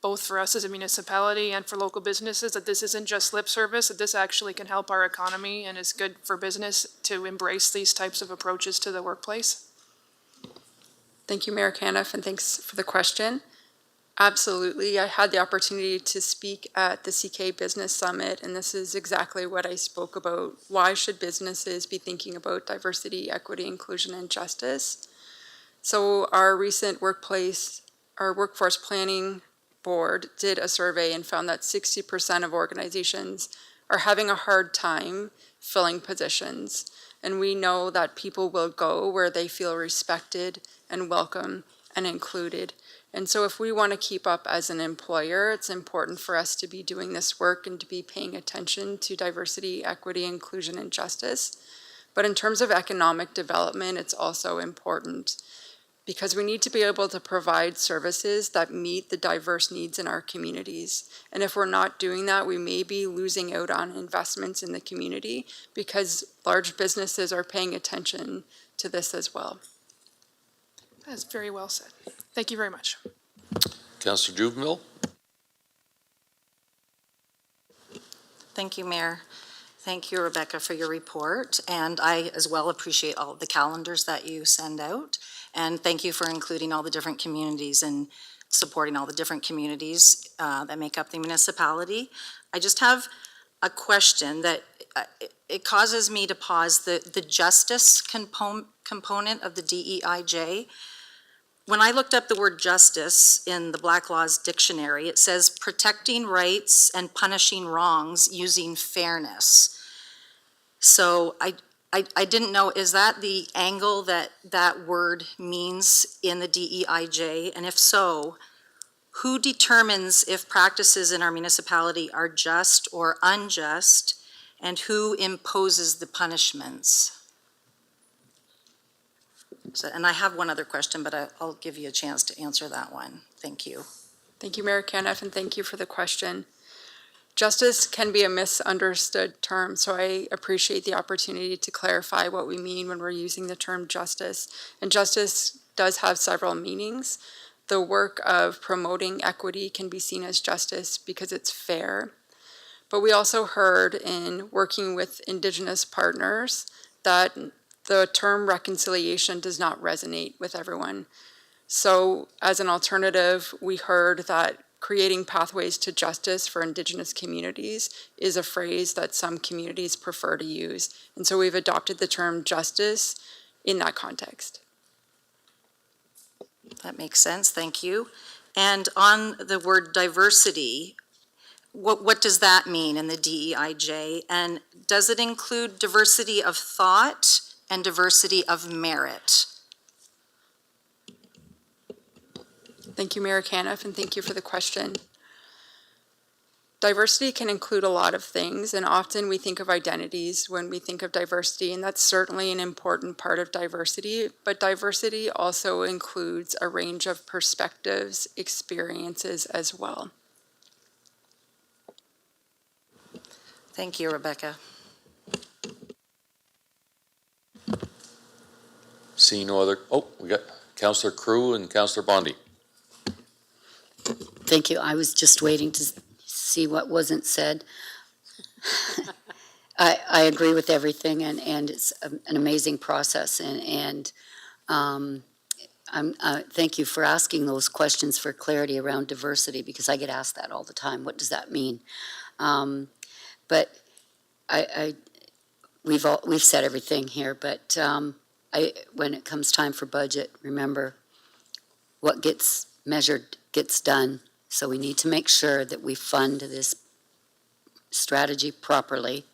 both for us as a municipality and for local businesses, that this isn't just lip service, that this actually can help our economy and is good for business to embrace these types of approaches to the workplace? Thank you, Mayor Caniff, and thanks for the question. Absolutely. I had the opportunity to speak at the CK Business Summit, and this is exactly what I spoke about. Why should businesses be thinking about diversity, equity, inclusion, and justice? So our recent workforce planning board did a survey and found that 60% of organizations are having a hard time filling positions. And we know that people will go where they feel respected and welcome and included. And so if we want to keep up as an employer, it's important for us to be doing this work and to be paying attention to diversity, equity, inclusion, and justice. But in terms of economic development, it's also important because we need to be able to provide services that meet the diverse needs in our communities. And if we're not doing that, we may be losing out on investments in the community because large businesses are paying attention to this as well. That's very well said. Thank you very much. Councillor Jubinville? Thank you, Mayor. Thank you, Rebecca, for your report. And I as well appreciate all of the calendars that you send out. And thank you for including all the different communities and supporting all the different communities that make up the municipality. I just have a question that it causes me to pause. The justice component of the DEIJ. When I looked up the word justice in the Black Laws Dictionary, it says protecting rights and punishing wrongs using fairness. So I didn't know, is that the angle that that word means in the DEIJ? And if so, who determines if practices in our municipality are just or unjust, and who imposes the punishments? So, and I have one other question, but I'll give you a chance to answer that one. Thank you. Thank you, Mayor Caniff, and thank you for the question. Justice can be a misunderstood term, so I appreciate the opportunity to clarify what we mean when we're using the term justice. And justice does have several meanings. the work of promoting equity can be seen as justice because it's fair. But we also heard in working with Indigenous partners that the term reconciliation does not resonate with everyone. So as an alternative, we heard that creating pathways to justice for Indigenous communities is a phrase that some communities prefer to use. And so we've adopted the term justice in that context. That makes sense, thank you. And on the word diversity, what does that mean in the DEIJ? And does it include diversity of thought and diversity of merit? Thank you, Mayor Caniff, and thank you for the question. Diversity can include a lot of things, and often we think of identities when we think of diversity, and that's certainly an important part of diversity, but diversity also includes a range of perspectives, experiences as well. Thank you, Rebecca. Seeing no other, we got Councillor Crew and Councillor Bondi. Thank you. I was just waiting to see what wasn't said. I agree with everything, and it's an amazing process, and thank you for asking those questions for clarity around diversity, because I get asked that all the time. What does that mean? But we've said everything here, but when it comes time for budget, remember, what gets measured gets done. So we need to make sure that we fund this strategy properly.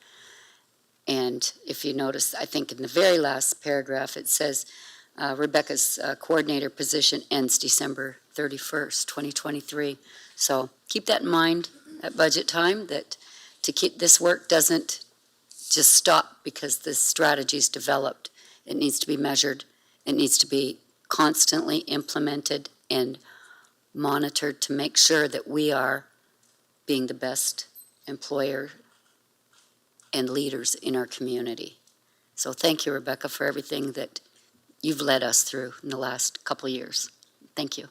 And if you notice, I think in the very last paragraph, it says Rebecca's coordinator position ends December 31st, 2023. So keep that in mind at budget time, that to keep this work doesn't just stop because this strategy is developed. It needs to be measured. It needs to be constantly implemented and monitored to make sure that we are being the best employer and leaders in our community. So thank you, Rebecca, for everything that you've led us through in the last couple of years. Thank you.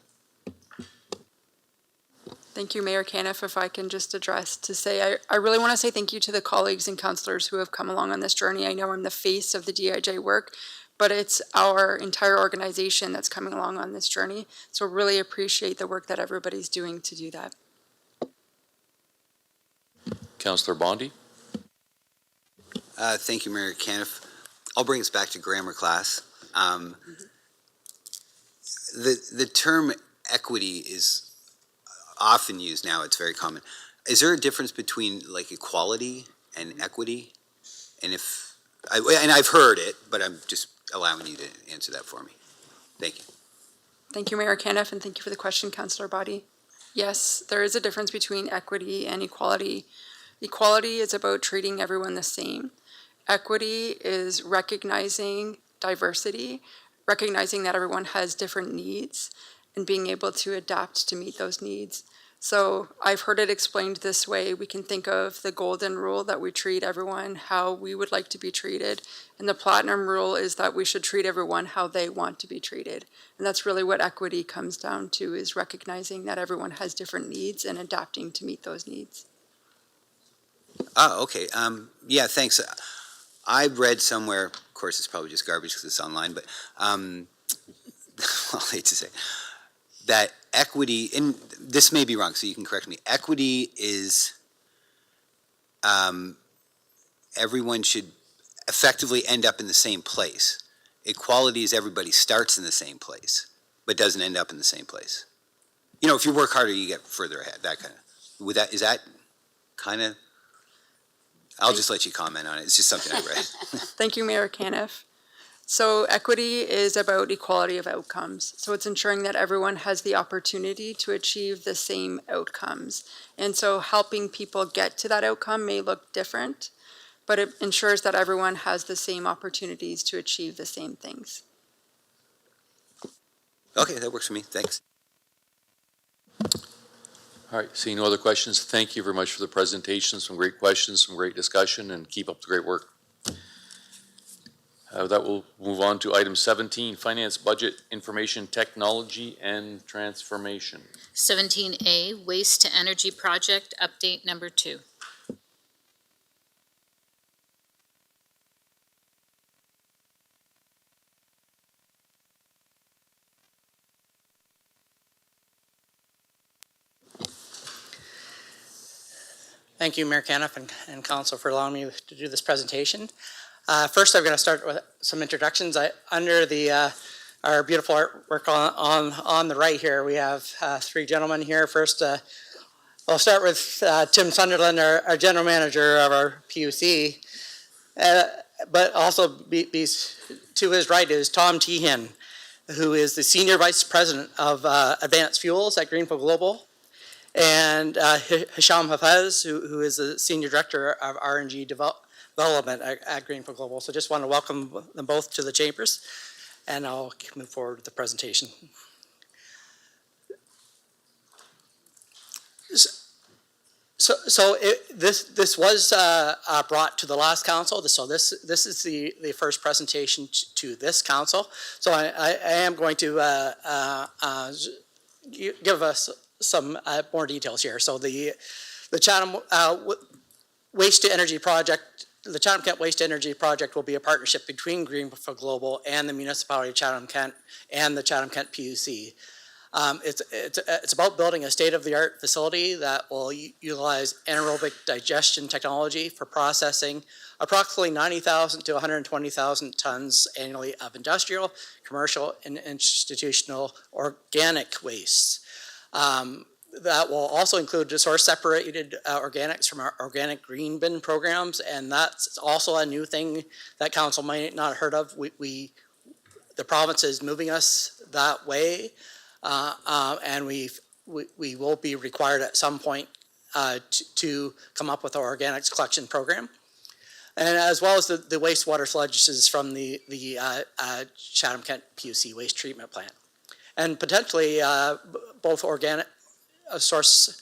Thank you, Mayor Caniff. If I can just address to say, I really want to say thank you to the colleagues and councillors who have come along on this journey. I know I'm the face of the DIJ work, but it's our entire organization that's coming along on this journey. So really appreciate the work that everybody's doing to do that. Councillor Bondi. Thank you, Mayor Caniff. I'll bring us back to grammar class. The term equity is often used now. It's very common. Is there a difference between like equality and equity? And I've heard it, but I'm just allowing you to answer that for me. Thank you. Thank you, Mayor Caniff, and thank you for the question, Councillor Boddy. Yes, there is a difference between equity and equality. Equality is about treating everyone the same. Equity is recognizing diversity, recognizing that everyone has different needs, and being able to adapt to meet those needs. So I've heard it explained this way. We can think of the golden rule, that we treat everyone how we would like to be treated. And the platinum rule is that we should treat everyone how they want to be treated. And that's really what equity comes down to, is recognizing that everyone has different needs and adapting to meet those needs. Oh, okay. Yeah, thanks. I read somewhere, of course it's probably just garbage because it's online, but I'll hate to say, that equity, and this may be wrong, so you can correct me, equity is everyone should effectively end up in the same place. Equality is everybody starts in the same place, but doesn't end up in the same place. You know, if you work harder, you get further ahead, that kind of. Is that kind of, I'll just let you comment on it. It's just something I read. Thank you, Mayor Caniff. So equity is about equality of outcomes. So it's ensuring that everyone has the opportunity to achieve the same outcomes. And so helping people get to that outcome may look different, but it ensures that everyone has the same opportunities to achieve the same things. Okay, that works for me. Thanks. All right, seeing no other questions, thank you very much for the presentation. Some great questions, some great discussion, and keep up the great work. That will move on to item 17, Finance, Budget, Information Technology, and Transformation. 17A, Waste to Energy Project, update number 2. Thank you, Mayor Caniff and Council for allowing me to do this presentation. First, I'm going to start with some introductions. Under our beautiful artwork on the right here, we have 3 gentlemen here. First, I'll start with Tim Sunderland, our general manager of our PUC. But also to his right is Tom Teehan, who is the Senior Vice President of Advanced Fuels at Greenfield Global, and Hisham Hafez, who is the Senior Director of RNG Development at Greenfield Global. So just want to welcome them both to the chambers, and I'll move forward with the presentation. This was brought to the last council. So this is the first presentation to this council. So I am going to give us some more details here. So the Chatham Waste to Energy Project, the Chatham-Kent Waste to Energy Project will be a partnership between Greenfield Global and the municipality of Chatham-Kent and the Chatham-Kent PUC. It's about building a state-of-the-art facility that will utilize anaerobic digestion technology for processing approximately 90,000 to 120,000 tons annually of industrial, commercial, and institutional organic waste. That will also include the source-separated organics from our organic green bin programs, and that's also a new thing that council might not have heard of. The province is moving us that way. And we will be required at some point to come up with our organics collection program, and as well as the wastewater sludges from the Chatham-Kent PUC waste treatment plant, and potentially both organic the source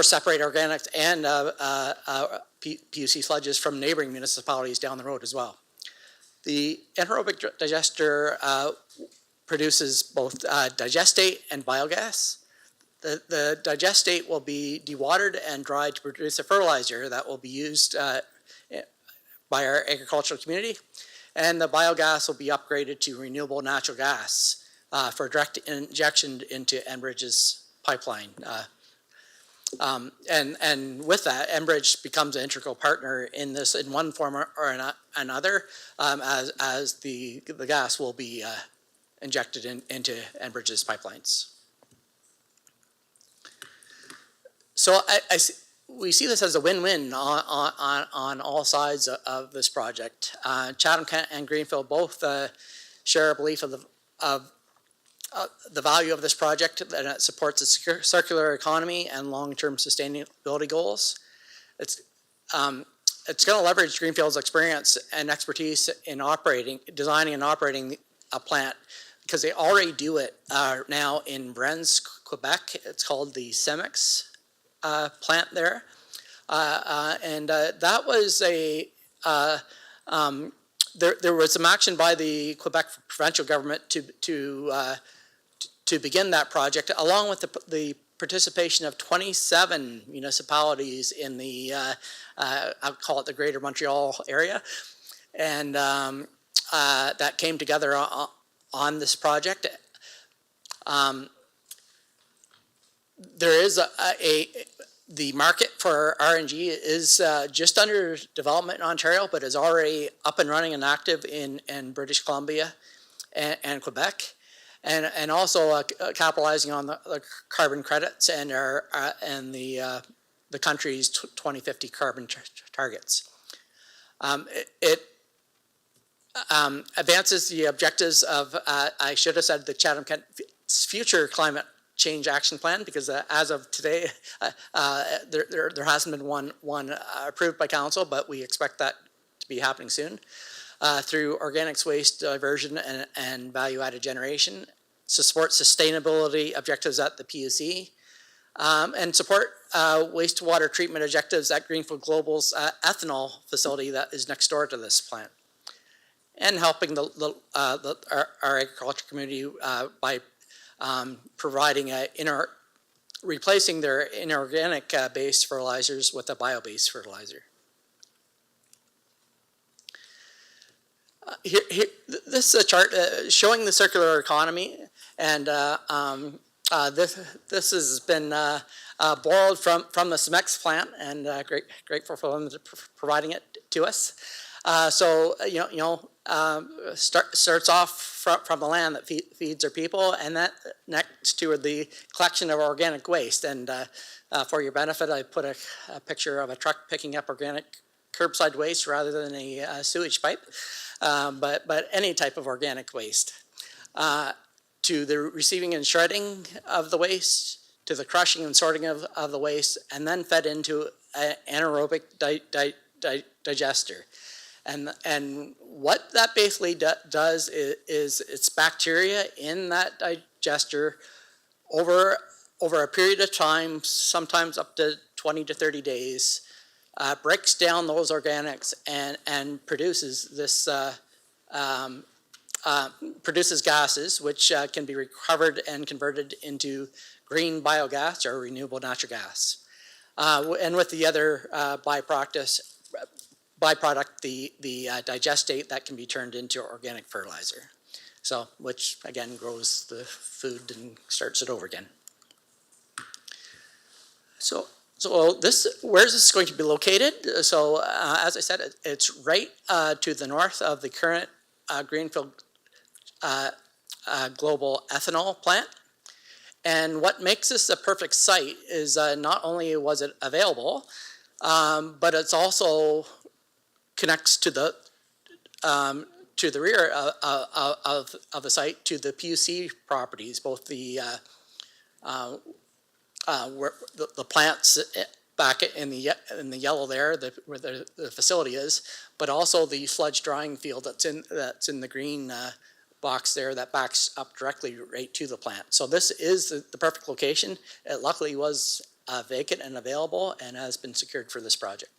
separated organics and PUC sludges from neighboring municipalities down the road as well. The anaerobic digester produces both digestate and biogas. The digestate will be dewatered and dried to produce a fertilizer that will be used by our agricultural community, and the biogas will be upgraded to renewable natural gas for direct injection into Enbridge's pipeline. And with that, Enbridge becomes an integral partner in this in one form or another, as the gas will be injected into Enbridge's pipelines. So we see this as a win-win on all sides of this project. Chatham-Kent and Greenfield both share a belief of the value of this project, and it supports a circular economy and long-term sustainability goals. It's going to leverage Greenfield's experience and expertise in designing and operating a plant, because they already do it now in Brennes, Quebec. It's called the Cemex plant there. That was there was some action by the Quebec provincial government to begin that project, along with the participation of 27 municipalities in the, I'll call it the Greater Montreal area, and that came together on this project. There is the market for RNG is just under development in Ontario, but is already up and running and active in British Columbia and Quebec, and also capitalizing on the carbon credits and the country's 2050 carbon targets. It advances the objectives of, I should have said, the Chatham-Kent's future climate change action plan, because as of today, there hasn't been one approved by council, but we expect that to be happening soon, through organics waste diversion and value-added generation, to support sustainability objectives at the PUC, and support wastewater treatment objectives at Greenfield Global's ethanol facility that is next door to this plant. and helping our agriculture community by providing replacing their inorganic based fertilizers with a bio-based fertilizer. This is a chart showing the circular economy, and this has been borrowed from the CEMEX plant, and grateful for them providing it to us. Starts off from the land that feeds our people, and that next to the collection of organic waste. And for your benefit, I put a picture of a truck picking up organic curbside waste rather than a sewage pipe, but any type of organic waste. To the receiving and shredding of the waste, to the crushing and sorting of the waste, and then fed into an anaerobic digester. And what that basically does is it's bacteria in that digester over a period of time, sometimes up to 20 to 30 days, breaks down those organics and produces this produces gases which can be recovered and converted into green biogas or renewable natural gas. And with the other byproduct, the digestate that can be turned into organic fertilizer. So, which again grows the food and starts it over again. So where's this going to be located? So, as I said, it's right to the north of the current Greenfield global ethanol plant. And what makes this a perfect site is not only was it available, but it's also connects to the rear of the site to the PUC properties, both the where the plants back in the yellow there, where the facility is, but also the sludge drying field that's in the green box there that backs up directly right to the plant. So this is the perfect location. It luckily was vacant and available and has been secured for this project.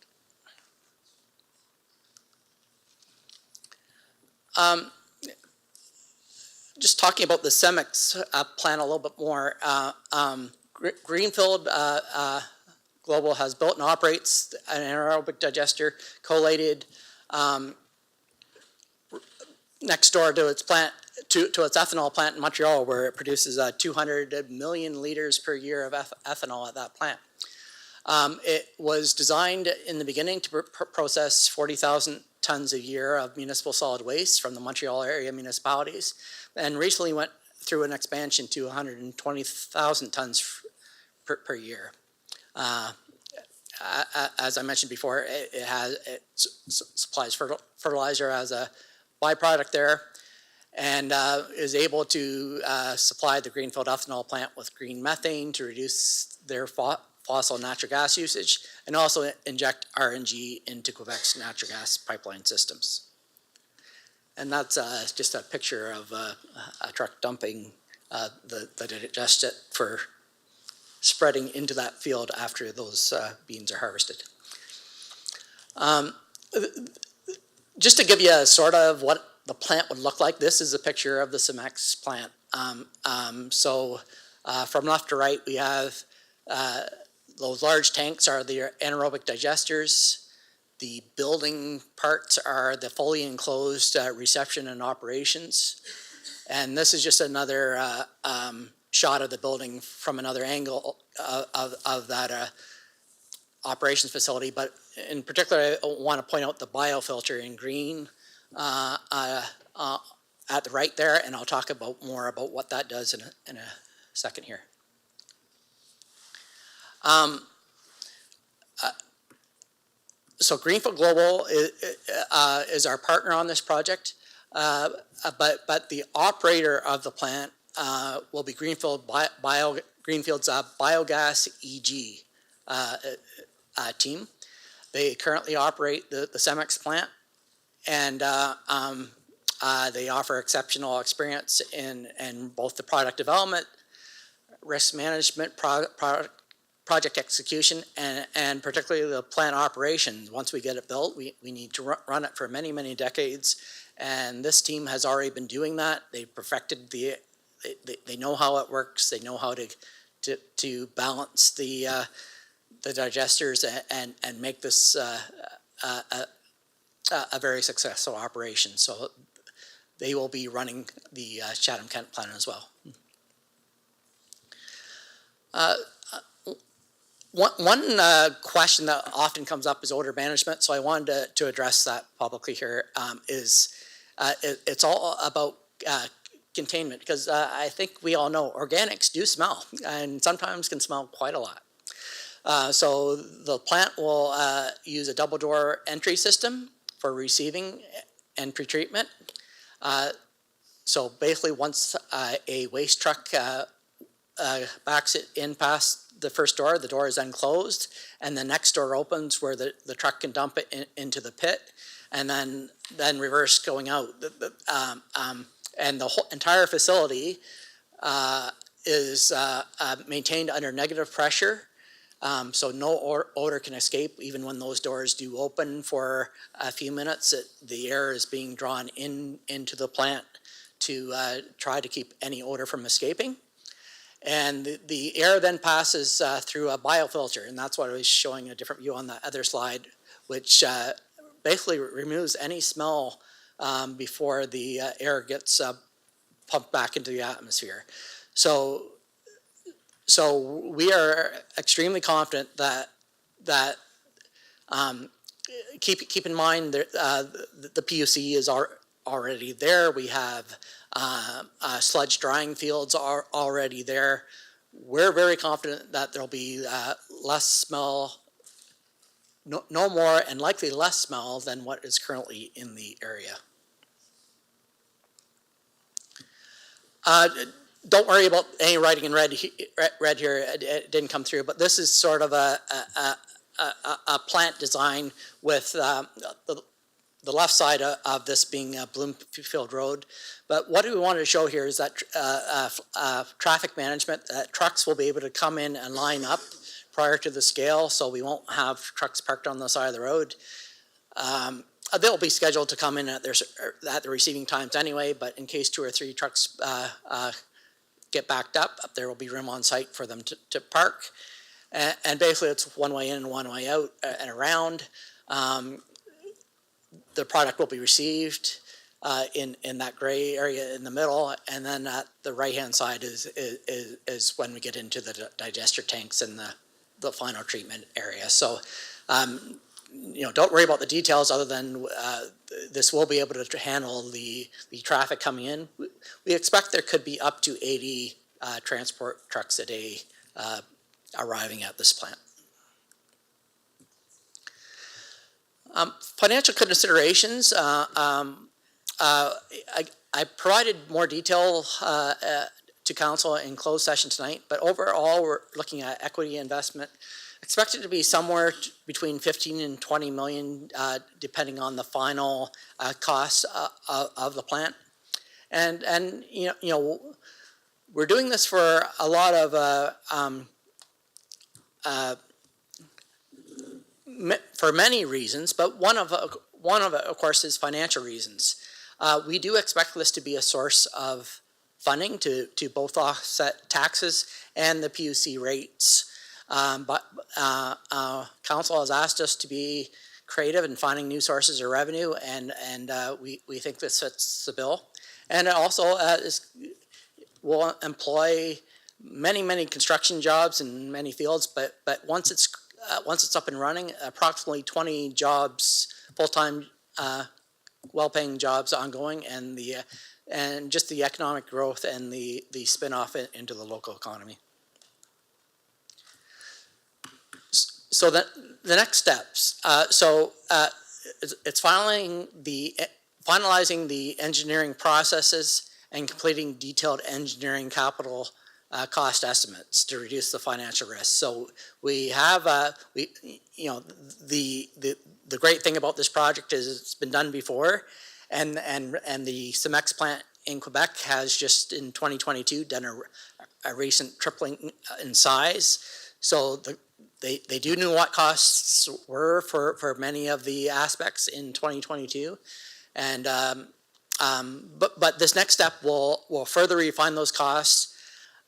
Just talking about the CEMEX plant a little bit more. Greenfield Global has built and operates an anaerobic digester collated next door to its plant, to its ethanol plant in Montreal, where it produces 200 million liters per year of ethanol at that plant. It was designed in the beginning to process 40,000 tons a year of municipal solid waste from the Montreal area municipalities, and recently went through an expansion to 120,000 tons per year. As I mentioned before, it supplies fertilizer as a byproduct there, and is able to supply the Greenfield ethanol plant with green methane to reduce their fossil natural gas usage, and also inject RNG into Quebec's natural gas pipeline systems. And that's just a picture of a truck dumping the digestate for spreading into that field after those beans are harvested. Just to give you a sort of what the plant would look like, this is a picture of the CEMEX plant. From left to right, we have those large tanks are the anaerobic digesters. The building parts are the fully enclosed reception and operations. And this is just another shot of the building from another angle of that operations facility. But in particular, I want to point out the biofilter in green at the right there, and I'll talk more about what that does in a second here. So Greenfield Global is our partner on this project, but the operator of the plant will be Greenfield's Biogas EG team. They currently operate the CEMEX plant, and they offer exceptional experience in both the product development, risk management, project execution, and particularly the plant operations. Once we get it built, we need to run it for many, many decades And this team has already been doing that. They've perfected they know how it works. They know how to balance the digesters and make this a very successful operation. So they will be running the Chatham-Kent plant as well. One question that often comes up is odor management, so I wanted to address that publicly here. It's all about containment, because I think we all know organics do smell, and sometimes can smell quite a lot. So the plant will use a double door entry system for receiving and pretreatment. So basically, once a waste truck backs it in past the first door, the door is then closed, and the next door opens where the truck can dump it into the pit, and then reverse going out. And the whole entire facility is maintained under negative pressure, so no odor can escape. Even when those doors do open for a few minutes, the air is being drawn into the plant to try to keep any odor from escaping. And the air then passes through a biofilter, and that's what I was showing a different view on the other slide, which basically removes any smell before the air gets pumped back into the atmosphere. So we are extremely confident that keep in mind that the PUC is already there. We have sludge drying fields are already there. We're very confident that there'll be less smell, no more, and likely less smell than what is currently in the area. Don't worry about any writing in red here. It didn't come through, but this is sort of a plant design with the left side of this being Bloomfield Road. But what we wanted to show here is that traffic management, trucks will be able to come in and line up prior to the scale, so we won't have trucks parked on the side of the road. They'll be scheduled to come in at the receiving times anyway, but in case 2 or 3 trucks get backed up, there will be room on site for them to park. And basically it's one way in and one way out and around. The product will be received in that gray area in the middle, and then the right-hand side is when we get into the digester tanks and the final treatment area. So, don't worry about the details other than this will be able to handle the traffic coming in. We expect there could be up to 80 transport trucks a day arriving at this plant. Financial considerations. I provided more detail to council in closed session tonight, but overall we're looking at equity investment expected to be somewhere between 15 and 20 million, depending on the final cost of the plant. And we're doing this for a lot of for many reasons, but one of it, of course, is financial reasons. We do expect this to be a source of funding to both offset taxes and the PUC rates. But council has asked us to be creative in finding new sources of revenue, and we think this fits the bill. And it also will employ many construction jobs in many fields, but once it's up and running, approximately 20 jobs, full-time, well-paying jobs ongoing, and just the economic growth and the spin-off into the local economy. So the next steps. It's finalizing the engineering processes and completing detailed engineering capital cost estimates to reduce the financial risk. So we have, the great thing about this project is it's been done before, and the Cemex plant in Quebec has just in 2022 done a recent tripling in size. So they do know what costs were for many of the aspects in 2022, and but this next step will further refine those costs.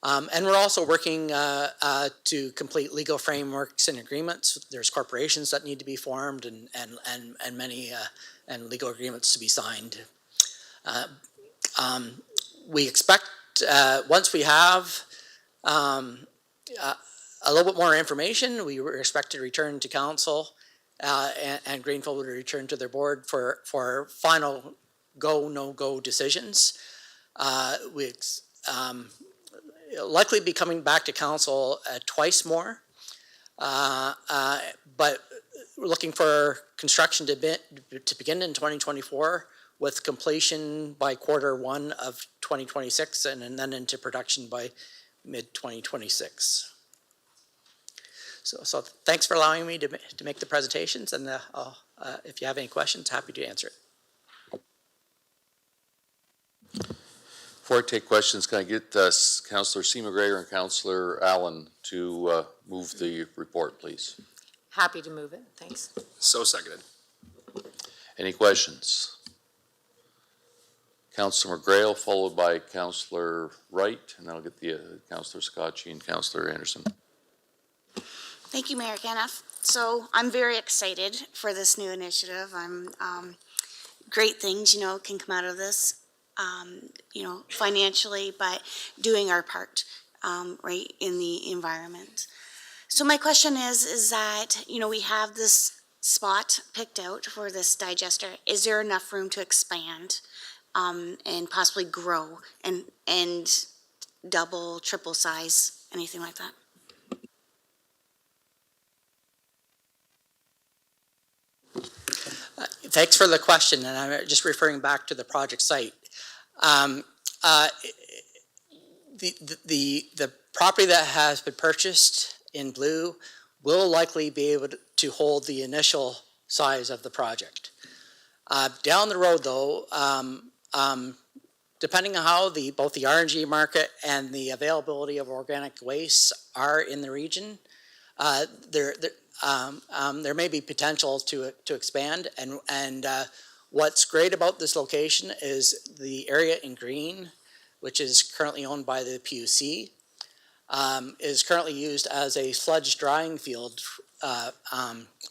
And we're also working to complete legal frameworks and agreements. There's corporations that need to be formed and many and legal agreements to be signed. We expect once we have a little bit more information, we expect to return to council and Greenfield would return to their board for final go, no-go decisions. We likely be coming back to council twice more, but we're looking for construction to begin in 2024 with completion by Q1 of 2026 and then into production by mid-2026. So thanks for allowing me to make the presentations, and if you have any questions, happy to answer it. Before I take questions, can I get Councillor C. McGregor and Councillor Allen to move the report, please? Happy to move it, thanks. So seconded. Any questions? Councillor McGrail, followed by Councillor Wright, and then I'll get the Councillor Scotchy and Councillor Anderson. Thank you, Mayor Caniff. So I'm very excited for this new initiative. Great things, can come out of this, financially, but doing our part, right, in the environment. So my question is that, we have this spot picked out for this digester. Is there enough room to expand, and possibly grow and double, triple size, anything like that? Thanks for the question, and I'm just referring back to the project site. The property that has been purchased in blue will likely be able to hold the initial size of the project. Down the road, though, depending on how both the RNG market and the availability of organic waste are in the region, there may be potential to expand, and what's great about this location is the area in green, which is currently owned by the PUC, is currently used as a sludge drying field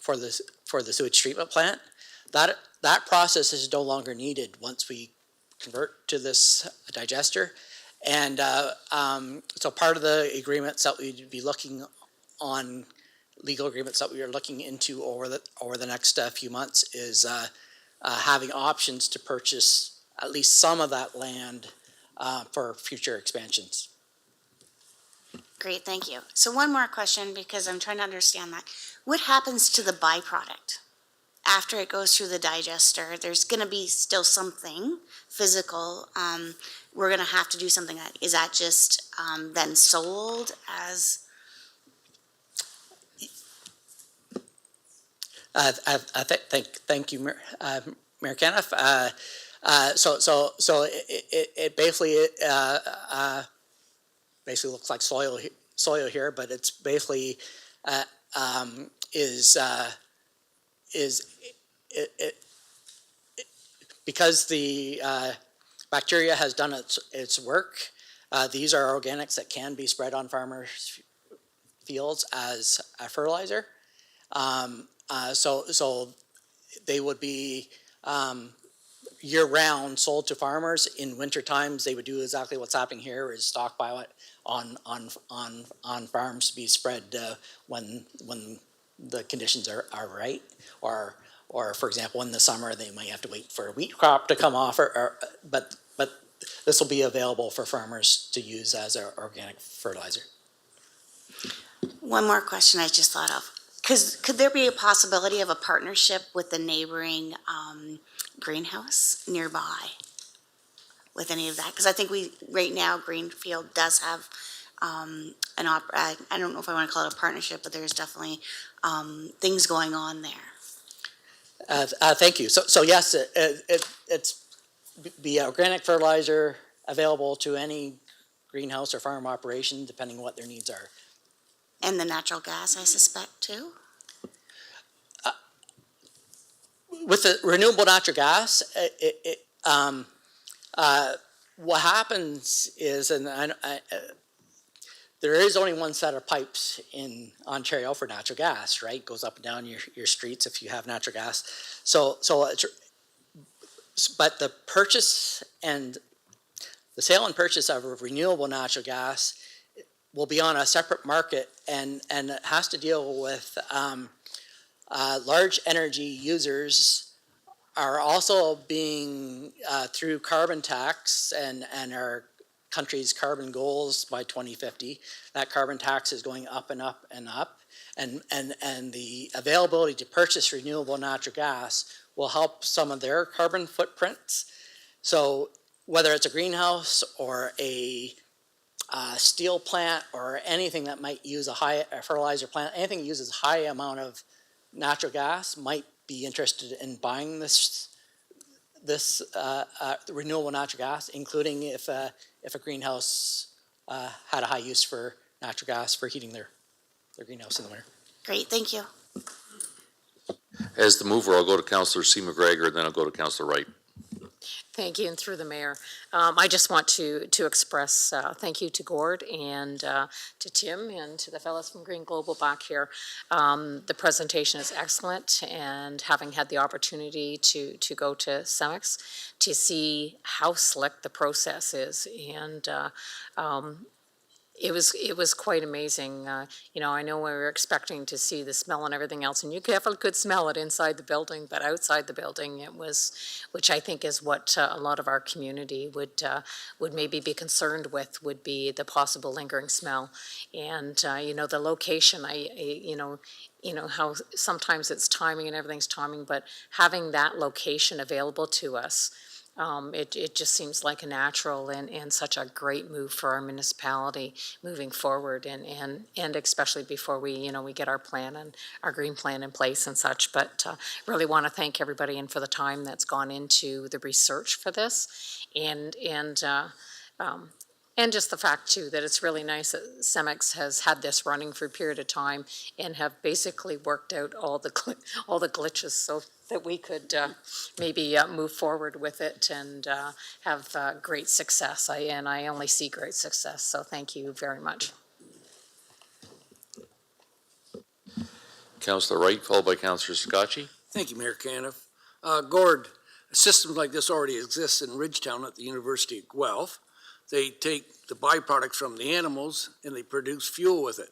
for the sewage treatment plant. That process is no longer needed once we convert to this digester, and so part of the agreements that we'd be looking on, legal agreements that we are looking into over the next few months, is having options to purchase at least some of that land for future expansions. Great, thank you. So one more question, because I'm trying to understand that. What happens to the byproduct after it goes through the digester? There's going to be still something physical. We're going to have to do something. Is that just then sold as? Thank you, Mayor Caniff. So it basically looks like soil here, but it's basically because the bacteria has done its work. These are organics that can be spread on farmers' fields as a fertilizer. So they would be year-round sold to farmers. In winter times, they would do exactly what's happening here, is stockpile it on farms to be spread when the conditions are right, or for example, in the summer they might have to wait for a wheat crop to come off, but this will be available for farmers to use as an organic fertilizer. One more question I just thought of. Could there be a possibility of a partnership with the neighboring greenhouse nearby with any of that? Because I think right now, Greenfield does have I don't know if I want to call it a partnership, but there's definitely things going on there. Thank you. So yes, it's the organic fertilizer available to any greenhouse or farm operation, depending on what their needs are. And the natural gas, I suspect, too? With the renewable natural gas, What happens is, and there is only one set of pipes in Ontario for natural gas, right? Goes up and down your streets if you have natural gas. But the sale and purchase of renewable natural gas will be on a separate market, and it has to deal with large energy users are also being through carbon tax and our country's carbon goals by 2050. That carbon tax is going up and up and up, and the availability to purchase renewable natural gas will help some of their carbon footprints. So whether it's a greenhouse or a steel plant or anything that might use a fertilizer plant, anything that uses a high amount of natural gas might be interested in buying this renewable natural gas, including if a greenhouse had a high use for natural gas for heating their greenhouse in the winter. Great, thank you. As the mover, I'll go to Councillor C. McGregor, then I'll go to Councillor Wright. Thank you, and through the mayor. I just want to express thank you to Gord and to Tim and to the fellows from Green Global back here. The presentation is excellent, and having had the opportunity to go to CEMEX to see how slick the process is, and it was quite amazing. You know, I know we were expecting to see the smell and everything else, and you definitely could smell it inside the building, but outside the building it was, which I think is what a lot of our community would maybe be concerned with, would be the possible lingering smell. And you know, the location, you know how sometimes it's timing and everything's timing, but having that location available to us, it just seems like a natural and such a great move for our municipality moving forward, and especially before we get our plan and our green plan in place and such. But really want to thank everybody and for the time that's gone into the research for this, and just the fact too that it's really nice that CEMEX has had this running for a period of time and have basically worked out all the glitches so that we could maybe move forward with it and have great success. I only see great success, so thank you very much. Councillor Wright, followed by Councillor Scotchy. Thank you, Mayor Caniff. Gord, systems like this already exist in Ridgetown at the University of Guelph. They take the byproducts from the animals and they produce fuel with it.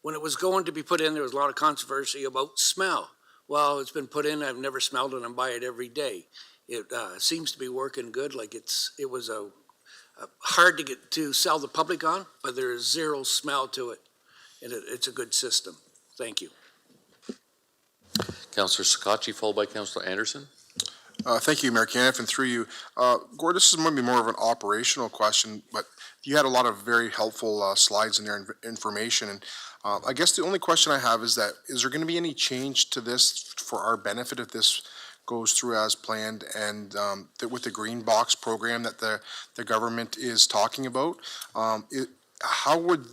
When it was going to be put in, there was a lot of controversy about smell. Well, it's been put in, I've never smelled it, and buy it every day. It seems to be working good, like it was hard to sell the public on, but there is zero smell to it, and it's a good system. Thank you. Councillor Scotchy, followed by Councillor Anderson. Thank you, Mayor Caniff, and through you. Gord, this is maybe more of an operational question, but you had a lot of very helpful slides in there and information. And I guess the only question I have is there going to be any change to this for our benefit if this goes through as planned, and with the green box program that the government is talking about? How would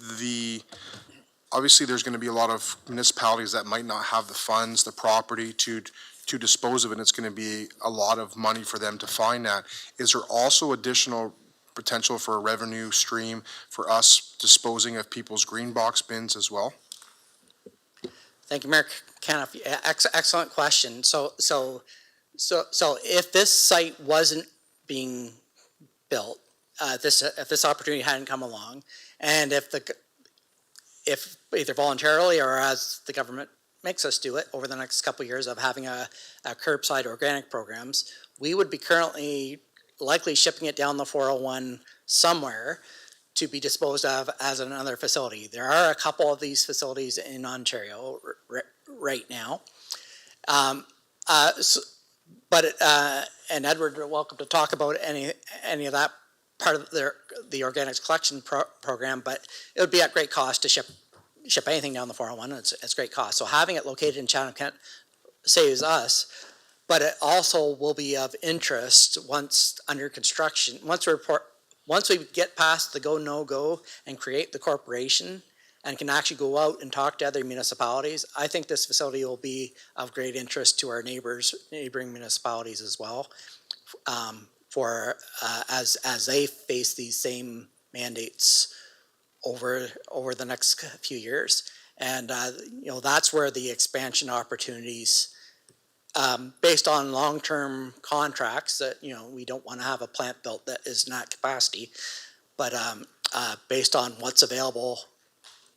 obviously there's going to be a lot of municipalities that might not have the funds, the property to dispose of it, and it's going to be a lot of money for them to find that. Is there also additional potential for a revenue stream for us disposing of people's green box bins as well? Thank you, Mayor Caniff. Excellent question. So if this site wasn't being built, if this opportunity hadn't come along, and if either voluntarily or as the government makes us do it over the next couple of years of having a curbside organic programs, we would be currently likely shipping it down the 401 somewhere to be disposed of as another facility. There are a couple of these facilities in Ontario right now. And Edward, you're welcome to talk about any of that part of the organics collection program, but it would be at great cost to ship anything down the 401. It's great cost. So having it located in Chatham-Kent saves us, but it also will be of interest once under construction. Once we get past the go, no go and create the corporation and can actually go out and talk to other municipalities, I think this facility will be of great interest to our neighboring municipalities as well, as they face these same mandates over the next few years. And, that's where the expansion opportunities, based on long-term contracts that, we don't want to have a plant built that is not capacity, but based on what's available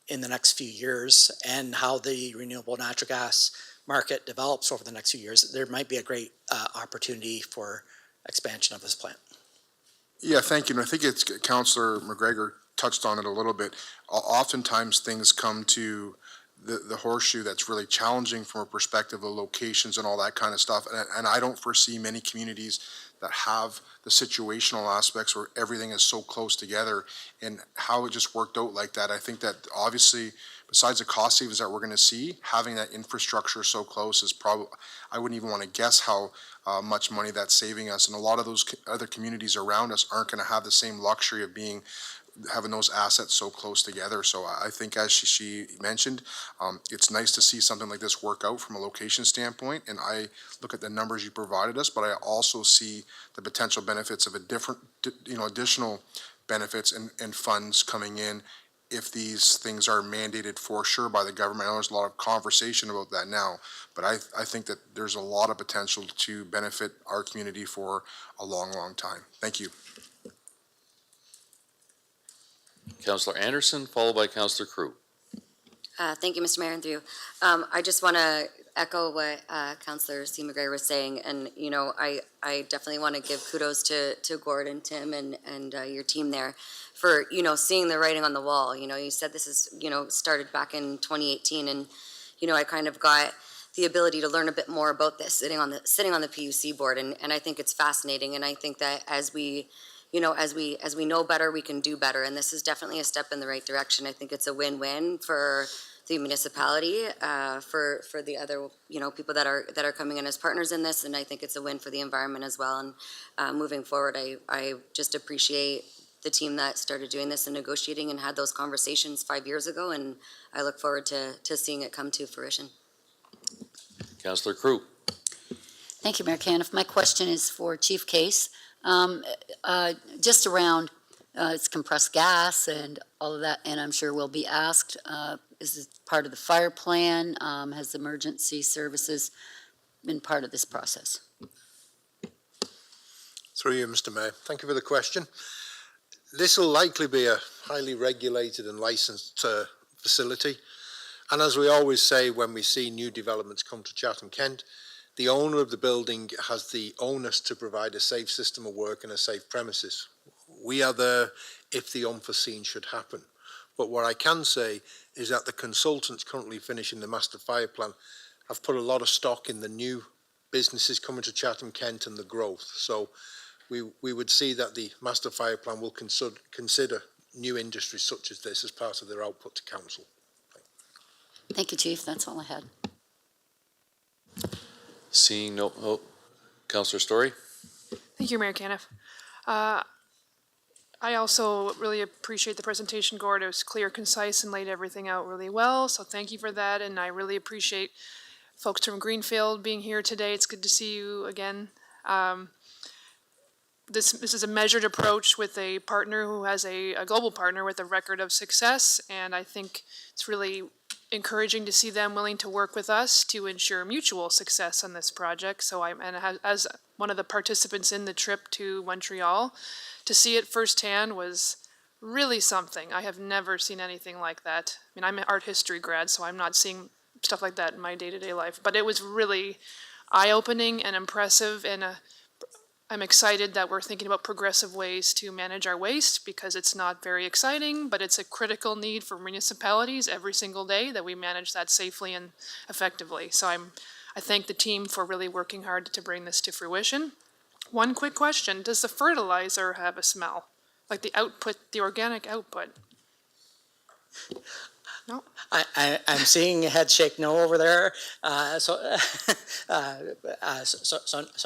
in the next few years and how the renewable natural gas market develops over the next few years, there might be a great opportunity for expansion of this plant. Yeah, thank you. And I think it's Councillor McGregor touched on it a little bit. Oftentimes things come to the horseshoe that's really challenging from a perspective of locations and all that kind of stuff. And I don't foresee many communities that have the situational aspects where everything is so close together and how it just worked out like that. I think that obviously, besides the cost savings that we're going to see, having that infrastructure so close is probably, I wouldn't even want to guess how much money that's saving us. And a lot of those other communities around us aren't going to have the same luxury of having those assets so close together. So I think, as she mentioned, it's nice to see something like this work out from a location standpoint. And I look at the numbers you provided us, but I also see the potential benefits of additional benefits and funds coming in if these things are mandated for sure by the government. I know there's a lot of conversation about that now, but I think that there's a lot of potential to benefit our community for a long, long time. Thank you. Councillor Anderson, followed by Councillor Crew. Thank you, Mr. Mayor, and through you. I just want to echo what Councillor C. McGregor was saying, and I definitely want to give kudos to Gord and Tim and your team there for seeing the writing on the wall. You said this is started back in 2018, and I kind of got the ability to learn a bit more about this sitting on the PUC board, and I think it's fascinating, and I think that as we know better, we can do better. And this is definitely a step in the right direction. I think it's a win-win for the municipality, for the other, people that are coming in as partners in this. And I think it's a win for the environment as well. And moving forward, I just appreciate the team that started doing this and negotiating and had those conversations 5 years ago. And I look forward to seeing it come to fruition. Councillor Crew. Thank you, Mayor Caniff. My question is for Chief Case. Just around it's compressed gas and all of that, and I'm sure will be asked, is it part of the fire plan? Has emergency services been part of this process? Through you, Mr. Mayor. Thank you for the question. This will likely be a highly regulated and licensed facility. And as we always say when we see new developments come to Chatham-Kent, the owner of the building has the onus to provide a safe system of work and a safe premises. We are there if the unforeseen should happen. But what I can say is that the consultants currently finishing the master fire plan have put a lot of stock in the new businesses coming to Chatham-Kent and the growth. So we would see that the master fire plan will consider new industries such as this as part of their output to council. Thank you, Chief. That's all I had. Seeing no, Councillor Story. Thank you, Mayor Caniff. I also really appreciate the presentation, Gord. It was clear, concise, and laid everything out really well. So thank you for that. And I really appreciate folks from Greenfield being here today. It's good to see you again. This is a measured approach with a partner who has a global partner with a record of success. And I think it's really encouraging to see them willing to work with us to ensure mutual success on this project. So as one of the participants in the trip to Montreal, to see it firsthand was really something. I have never seen anything like that. I mean, I'm an art history grad, so I'm not seeing stuff like that in my day-to-day life. But it was really eye-opening and impressive, and I'm excited that we're thinking about progressive ways to manage our waste, because it's not very exciting, but it's a critical need for municipalities every single day that we manage that safely and effectively. So I thank the team for really working hard to bring this to fruition. One quick question: does the fertilizer have a smell? Like the output, the organic output? No? I'm seeing a head shake no over there. So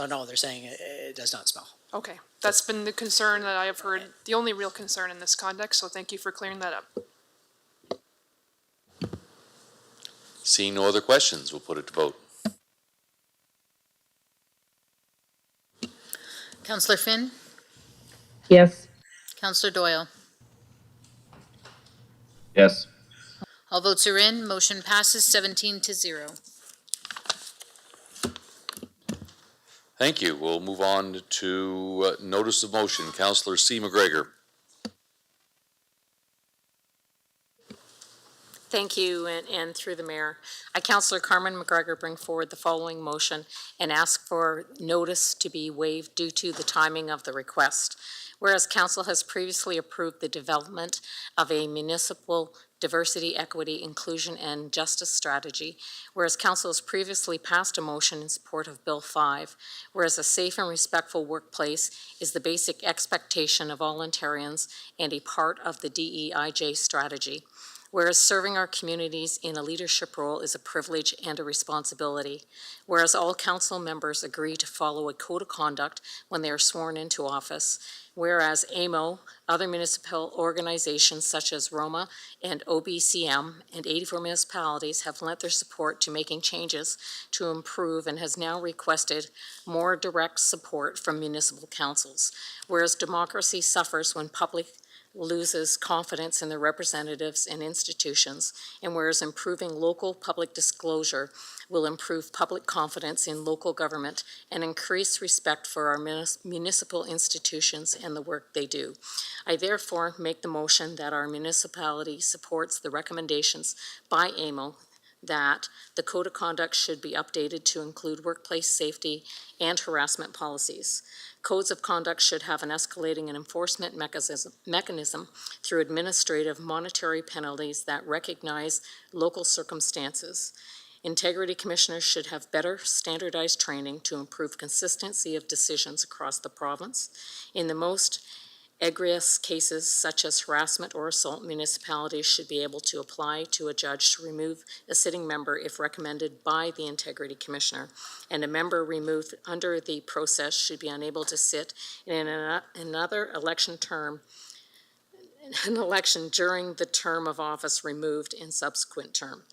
no, they're saying it does not smell. Okay, that's been the concern that I have heard, the only real concern in this context, so thank you for clearing that up. Seeing no other questions, we'll put it to vote. Counselor Finn, Yes. Counselor Doyle. Yes. All votes are in, motion passes 17-0. Thank you. We'll move on to notice of motion. Councillor C. McGregor. Thank you, and through the mayor, I, Councillor Carmen McGregor, bring forward the following motion and ask for notice to be waived due to the timing of the request. Whereas council has previously approved the development of a municipal diversity, equity, inclusion, and justice strategy, whereas council has previously passed a motion in support of Bill 5, whereas a safe and respectful workplace is the basic expectation of all Ontarians and a part of the DEIJ strategy. Whereas serving our communities in a leadership role is a privilege and a responsibility. Whereas all council members agree to follow a code of conduct when they are sworn into office. Whereas AMO, other municipal organizations such as Roma and OBCM, and 84 municipalities have lent their support to making changes to improve and has now requested more direct support from municipal councils. Whereas democracy suffers when public loses confidence in their representatives and institutions, and whereas improving local public disclosure will improve public confidence in local government and increase respect for our municipal institutions and the work they do. I therefore make the motion that our municipality supports the recommendations by AMO that the code of conduct should be updated to include workplace safety and harassment policies. Codes of conduct should have an escalating and enforcement mechanism through administrative monetary penalties that recognize local circumstances. Integrity commissioners should have better standardized training to improve consistency of decisions across the province. In the most egregious cases such as harassment or assault, municipalities should be able to apply to a judge to remove a sitting member if recommended by the Integrity Commissioner, and a member removed under the process should be unable to sit in another election during the term of office removed in subsequent term.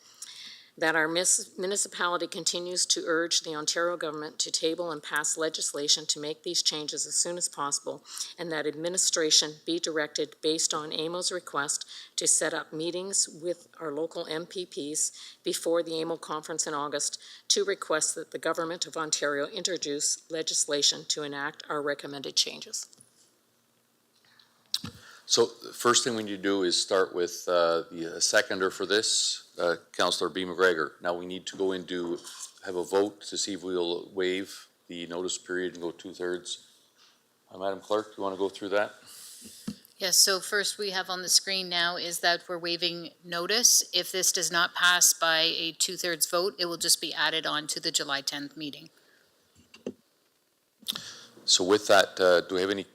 That our municipality continues to urge the Ontario government to table and pass legislation to make these changes as soon as possible, and that administration be directed based on AMO's request to set up meetings with our local MPPs before the AMO conference in August to request that the government of Ontario introduce legislation to enact our recommended changes. So the first thing we need to do is start with the seconder for this, Councillor B. McGregor. Now we need to go into, have a vote to see if we'll waive the notice period and go 2/3. Madam Clerk, you want to go through that? Yes, so first we have on the screen now is that we're waiving notice. If this does not pass by a 2/3 vote, it will just be added on to the July 10th meeting. So with that, do we have any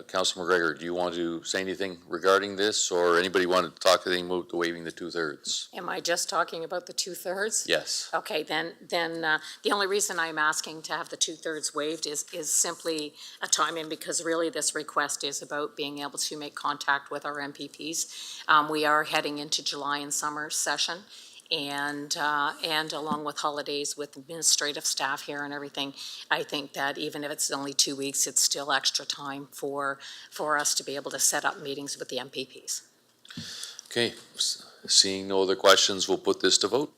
Councilor McGregor, do you want to say anything regarding this, or anybody want to talk anything about the waiving the 2/3? Am I just talking about the 2/3? Yes. Okay, then the only reason I'm asking to have the 2/3 waived is simply a timing, because really this request is about being able to make contact with our MPPs. We are heading into July and summer session, and along with holidays with administrative staff here and everything, I think that even if it's only 2 weeks, it's still extra time for us to be able to set up meetings with the MPPs. Okay, seeing no other questions, we'll put this to vote.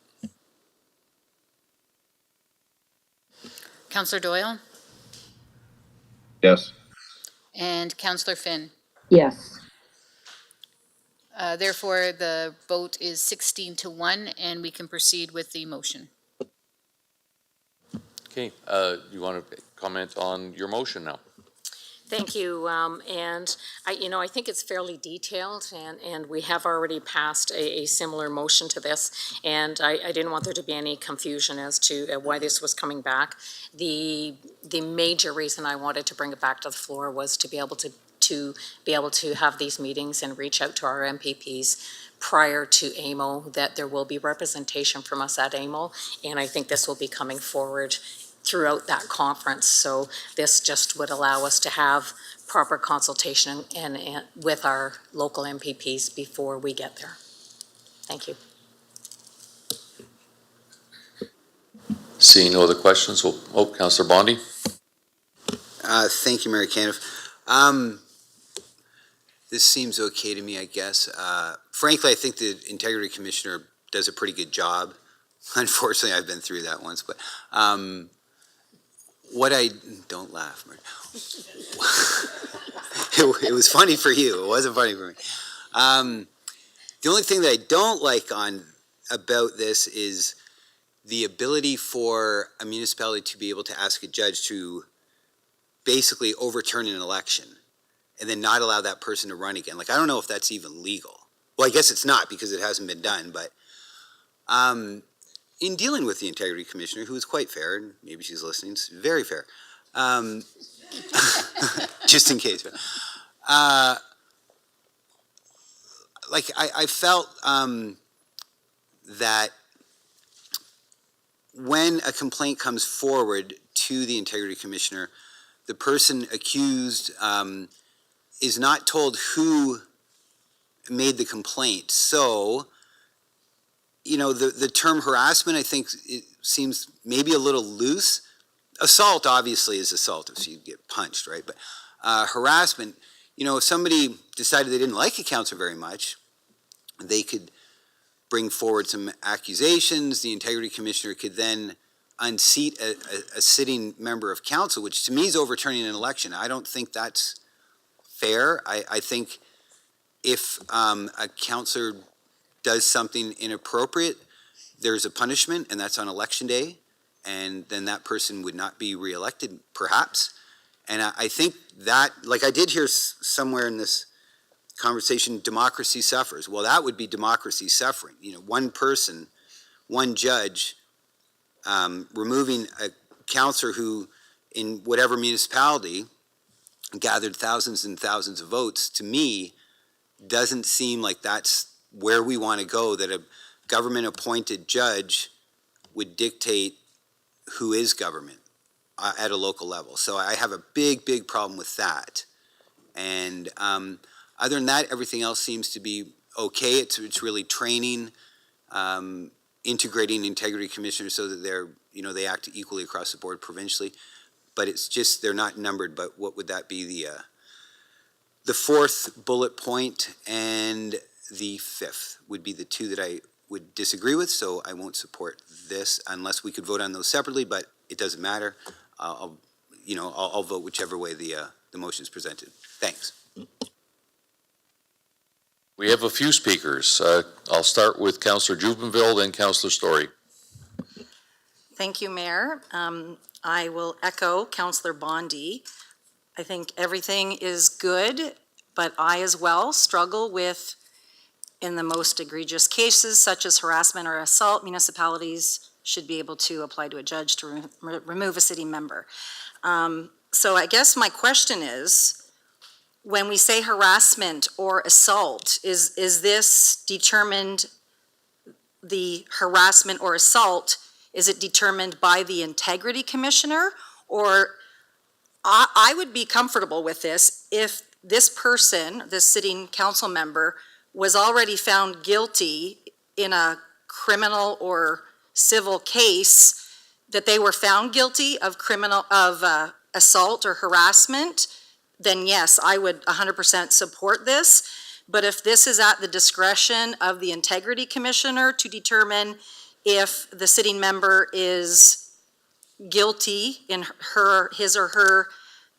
Councillor Doyle Yes. and Councillor Finn. Yes. Therefore, the vote is 16-1, and we can proceed with the motion. Okay, you want to comment on your motion now? Thank you, and I think it's fairly detailed, and we have already passed a similar motion to this, and I didn't want there to be any confusion as to why this was coming back. The major reason I wanted to bring it back to the floor was to be able to have these meetings and reach out to our MPPs prior to AMO, that there will be representation from us at AMO, and I think this will be coming forward throughout that conference. So this just would allow us to have proper consultation and with our local MPPs before we get there. Thank you. Seeing no other questions, Councillor Bondi. Thank you, Mary Caniff. This seems okay to me, I guess. Frankly, I think the Integrity Commissioner does a pretty good job. Unfortunately, I've been through that once, but don't laugh, Mary. It was funny for you. It wasn't funny for me. The only thing that I don't like about this is the ability for a municipality to be able to ask a judge to basically overturn an election and then not allow that person to run again. Like, I don't know if that's even legal. Well, I guess it's not because it hasn't been done, but in dealing with the Integrity Commissioner, who is quite fair, and maybe she's listening, it's very fair, just in case. I felt that when a complaint comes forward to the Integrity Commissioner, the person accused is not told who made the complaint. So, the term harassment, I think, it seems maybe a little loose. Assault, obviously, is assault if you get punched, right? But harassment, if somebody decided they didn't like a councillor very much, they could bring forward some accusations. The Integrity Commissioner could then unseat a sitting member of council, which to me is overturning an election. I don't think that's fair. I think if a councillor does something inappropriate, there's a punishment, and that's on election day, and then that person would not be reelected, perhaps. And I think that, like I did hear somewhere in this conversation, democracy suffers. Well, that would be democracy suffering. One person, one judge, removing a councillor who, in whatever municipality, gathered thousands and thousands of votes, to me, doesn't seem like that's where we want to go, that a government-appointed judge would dictate who is government at a local level. So I have a big, big problem with that. And other than that, everything else seems to be okay. It's really training, integrating Integrity Commissioners so that they act equally across the board provincially. But it's just, they're not numbered, but what would that be? The fourth bullet point and the fifth would be the two that I would disagree with, so I won't support this unless we could vote on those separately, but it doesn't matter. I'll vote whichever way the motion is presented. Thanks. We have a few speakers. I'll start with Councillor Jubenville, then Councillor Story. Thank you, Mayor. I will echo Councillor Bondi. I think everything is good, but I as well struggle with, in the most egregious cases, such as harassment or assault, municipalities should be able to apply to a judge to remove a city member. So I guess my question is, when we say harassment or assault, is this determined, the harassment or assault, is it determined by the Integrity Commissioner? Or I would be comfortable with this if this person, this sitting council member, was already found guilty in a criminal or civil case, that they were found guilty of assault or harassment, then yes, I would 100% support this. But if this is at the discretion of the Integrity Commissioner to determine if the sitting member is guilty in his or her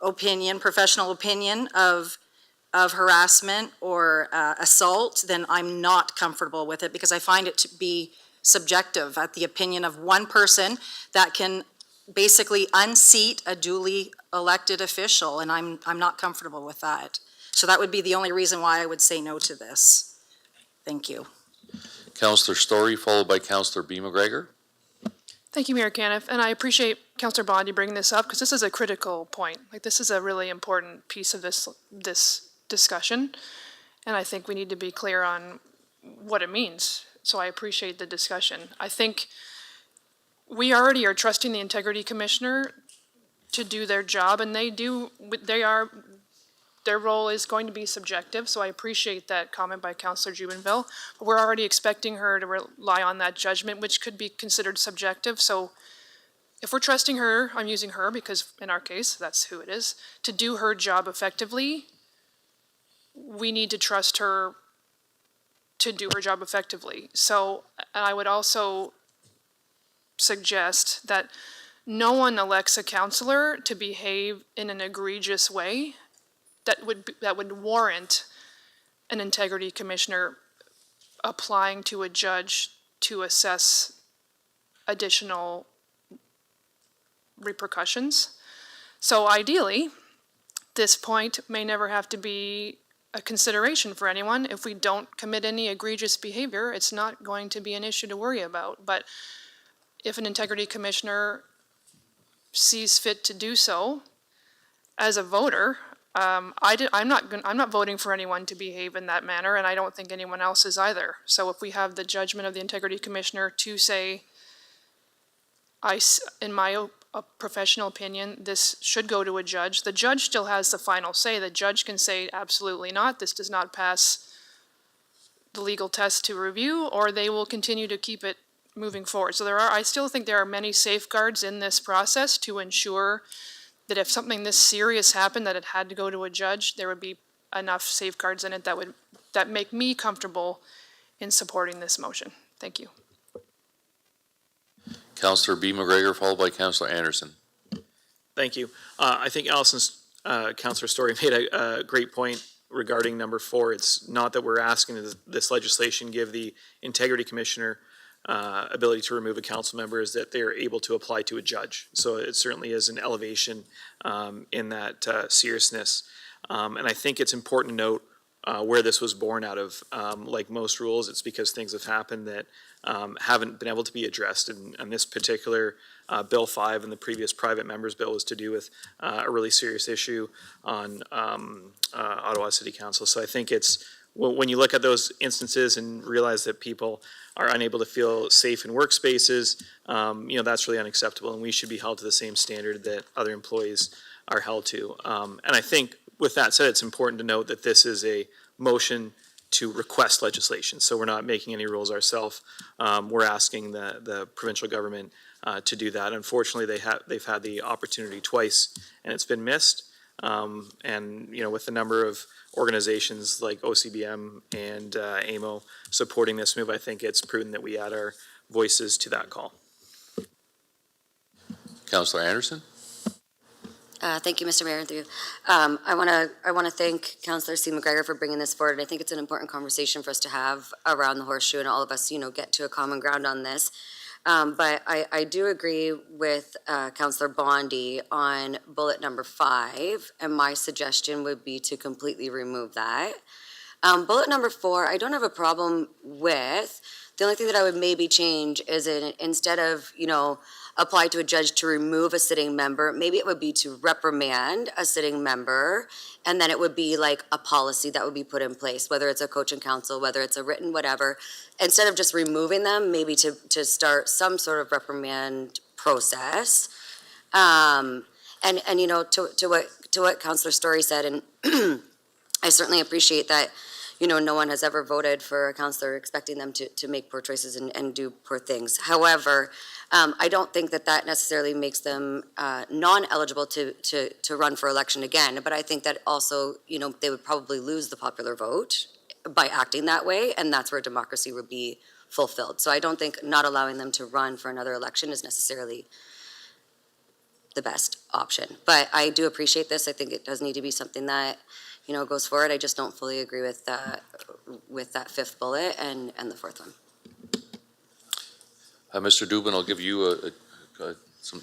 opinion, professional opinion of harassment or assault, then I'm not comfortable with it, because I find it to be subjective at the opinion of one person that can basically unseat a duly elected official, and I'm not comfortable with that. So that would be the only reason why I would say no to this. Thank you. Councillor Story, followed by Councillor B. McGregor. Thank you, Mayor Caniff, and I appreciate Councillor Bondi bringing this up, because this is a critical point. Like, this is a really important piece of this discussion, and I think we need to be clear on what it means. So I appreciate the discussion. I think we already are trusting the Integrity Commissioner to do their job, and their role is going to be subjective, so I appreciate that comment by Councillor Jubenville. But we're already expecting her to rely on that judgment, which could be considered subjective, so if we're trusting her, I'm using her because in our case, that's who it is, to do her job effectively, we need to trust her to do her job effectively. So I would also suggest that no one elects a counselor to behave in an egregious way that would warrant an integrity commissioner applying to a judge to assess additional repercussions. So ideally, this point may never have to be a consideration for anyone. If we don't commit any egregious behavior, it's not going to be an issue to worry about. But if an integrity commissioner sees fit to do so, as a voter, I'm not voting for anyone to behave in that manner, and I don't think anyone else is either. So if we have the judgment of the integrity commissioner to say, in my professional opinion, this should go to a judge, the judge still has the final say. The judge can say, absolutely not, this does not pass the legal test to review, or they will continue to keep it moving forward. So I still think there are many safeguards in this process to ensure that if something this serious happened that it had to go to a judge, there would be enough safeguards in it that make me comfortable in supporting this motion. Thank you. Councillor B. McGregor, followed by Councillor Anderson. Thank you. I think Allison's, Councillor Story made a great point regarding number 4. It's not that we're asking this legislation give the integrity commissioner ability to remove a council member, is that they're able to apply to a judge. So it certainly is an elevation in that seriousness. And I think it's important to note where this was born out of. Like most rules, it's because things have happened that haven't been able to be addressed. And this particular Bill 5 and the previous private members bill was to do with a really serious issue on Ottawa City Council. So I think it's, when you look at those instances and realize that people are unable to feel safe in workspaces, that's really unacceptable, and we should be held to the same standard that other employees are held to. And I think with that said, it's important to note that this is a motion to request legislation. So we're not making any rules ourselves. We're asking the provincial government to do that. Unfortunately, they've had the opportunity twice, and it's been missed. And with the number of organizations like OCBM and AMO supporting this move, I think it's prudent that we add our voices to that call. Councillor Anderson. Thank you, Mr. Mayor. Through you. I want to thank Councillor C. McGregor for bringing this forward. I think it's an important conversation for us to have around the horseshoe, and all of us, get to a common ground on this. But I do agree with Councillor Bondi on bullet number 5, and my suggestion would be to completely remove that. Bullet number 4, I don't have a problem with. The only thing that I would maybe change is instead of, apply to a judge to remove a sitting member, maybe it would be to reprimand a sitting member, and then it would be like a policy that would be put in place, whether it's a coach and counsel, whether it's a written whatever. Instead of just removing them, maybe to start some sort of reprimand process. To what Councillor Story said, and I certainly appreciate that, no one has ever voted for a councillor expecting them to make poor choices and do poor things. However, I don't think that necessarily makes them non-eligible to run for election again. But I think that also, they would probably lose the popular vote by acting that way, and that's where democracy would be fulfilled. So I don't think not allowing them to run for another election is necessarily the best option. But I do appreciate this. I think it does need to be something that goes forward. I just don't fully agree with that 5th bullet and the 4th one. Mr. Dubin, I'll give you the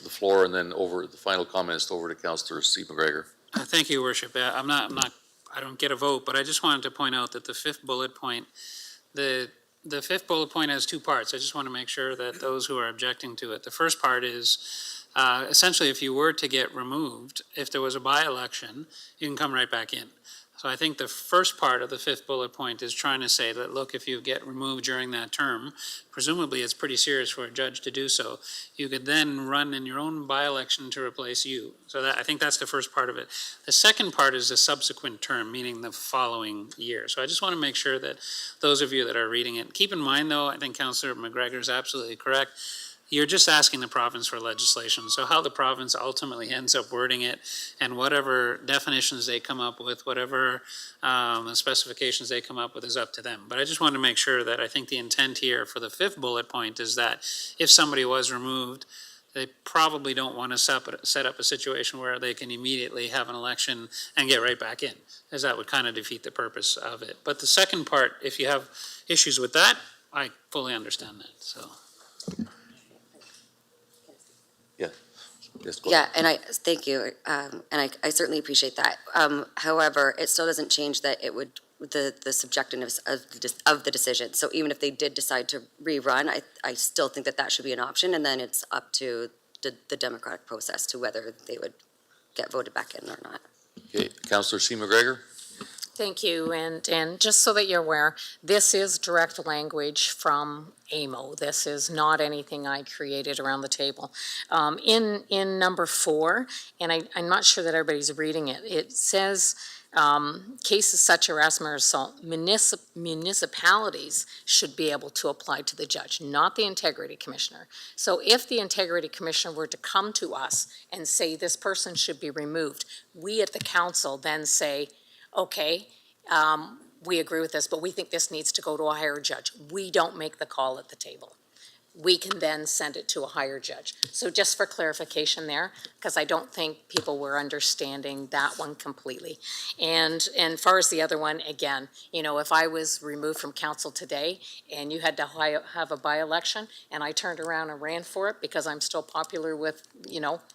floor, and then over the final comments over to Councillor C. McGregor. Thank you, Worship. I don't get a vote, but I just wanted to point out that the 5th bullet point, the 5th bullet point has 2 parts. I just want to make sure that those who are objecting to it, the first part is essentially if you were to get removed, if there was a by-election, you can come right back in. So I think the first part of the 5th bullet point is trying to say that, look, if you get removed during that term, presumably it's pretty serious for a judge to do so. You could then run in your own by-election to replace you. So I think that's the first part of it. The second part is the subsequent term, meaning the following year. So I just want to make sure that those of you that are reading it, keep in mind though, I think Councillor McGregor is absolutely correct. you're just asking the province for legislation. So how the province ultimately ends up wording it and whatever definitions they come up with, whatever specifications they come up with is up to them. But I just want to make sure that I think the intent here for the 5th bullet point is that if somebody was removed, they probably don't want to set up a situation where they can immediately have an election and get right back in, as that would kind of defeat the purpose of it. But the second part, if you have issues with that, I fully understand that, so. Yes, go Yeah, ahead. and thank you, and I certainly appreciate that. However, it still doesn't change that it would, the subjectiveness of the decision. So even if they did decide to rerun, I still think that should be an option, and then it's up to the democratic process to whether they would get voted back in or not. Okay, Councillor C. McGregor? Thank you, and just so that you're aware, this is direct language from AMO. This is not anything I created around the table. In number 4, and I'm not sure that everybody's reading it, it says cases such harassment or assault, municipalities should be able to apply to the judge, not the integrity commissioner. So if the integrity commissioner were to come to us and say this person should be removed, we at the council then say, okay, we agree with this, but we think this needs to go to a higher judge. We don't make the call at the table. We can then send it to a higher judge. So just for clarification there, because I don't think people were understanding that one completely. And far as the other one, again, if I was removed from council today and you had to have a by-election and I turned around and ran for it because I'm still popular with,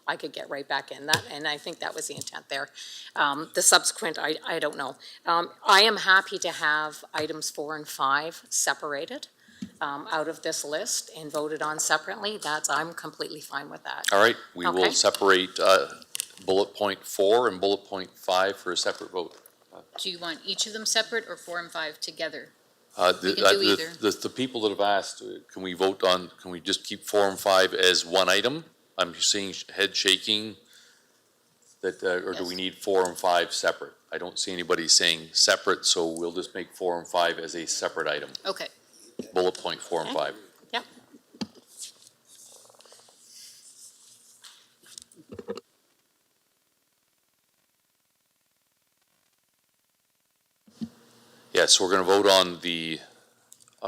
I could get right back in that. And I think that was the intent there. The subsequent, I don't know. I am happy to have items 4 and 5 separated out of this list and voted on separately. I'm completely fine with that. All right, we will Okay. separate bullet point 4 and bullet point 5 for a separate vote. Do you want each of them separate or 4 and 5 together? The, can do either. the people that have asked, can we just keep 4 and 5 as one item? I'm seeing head shaking that, or do we need 4 and 5 separate? I don't see anybody saying separate, so we'll just make 4 and 5 as a separate item. Okay. Bullet point 4 and 5. Yep. Yes, so we're gonna vote on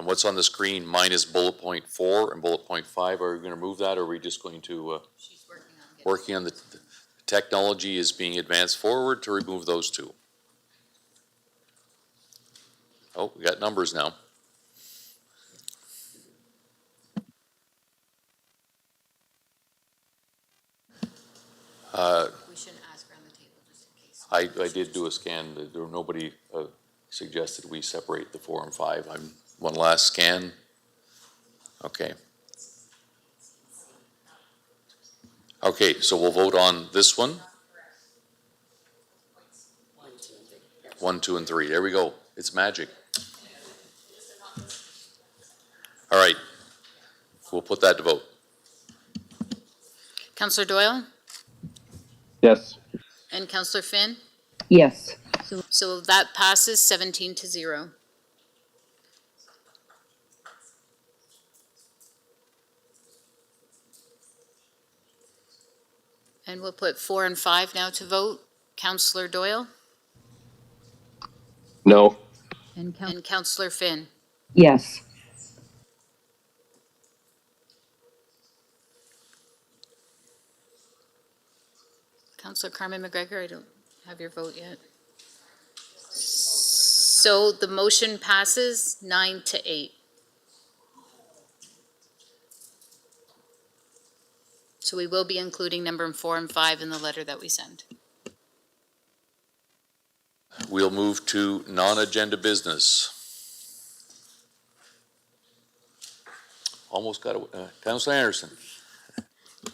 what's on the screen minus bullet point 4 and bullet point 5. Are we gonna move that, or are we just going to, She's working on the technology is being advanced forward to remove those two? Oh, we got numbers now. We shouldn't ask around the table just in case. I did do a scan. There nobody suggested we separate the 4 and 5. One last scan. Okay. Okay, so we'll vote on this one. 1, 2, and 3. There we go. It's magic. All right. We'll put that to vote. Councillor Doyle Yes. and Councillor Finn? Yes. So that passes 17-0. And we'll put 4 and 5 now to vote. Councillor Doyle No. and Councillor Finn. Yes. Councillor Carmen McGregor, I don't have your vote yet. So the motion passes 9-8. So we will be including number 4 and 5 in the letter that we send. We'll move to non-agenda business. Almost got it. Councillor Anderson.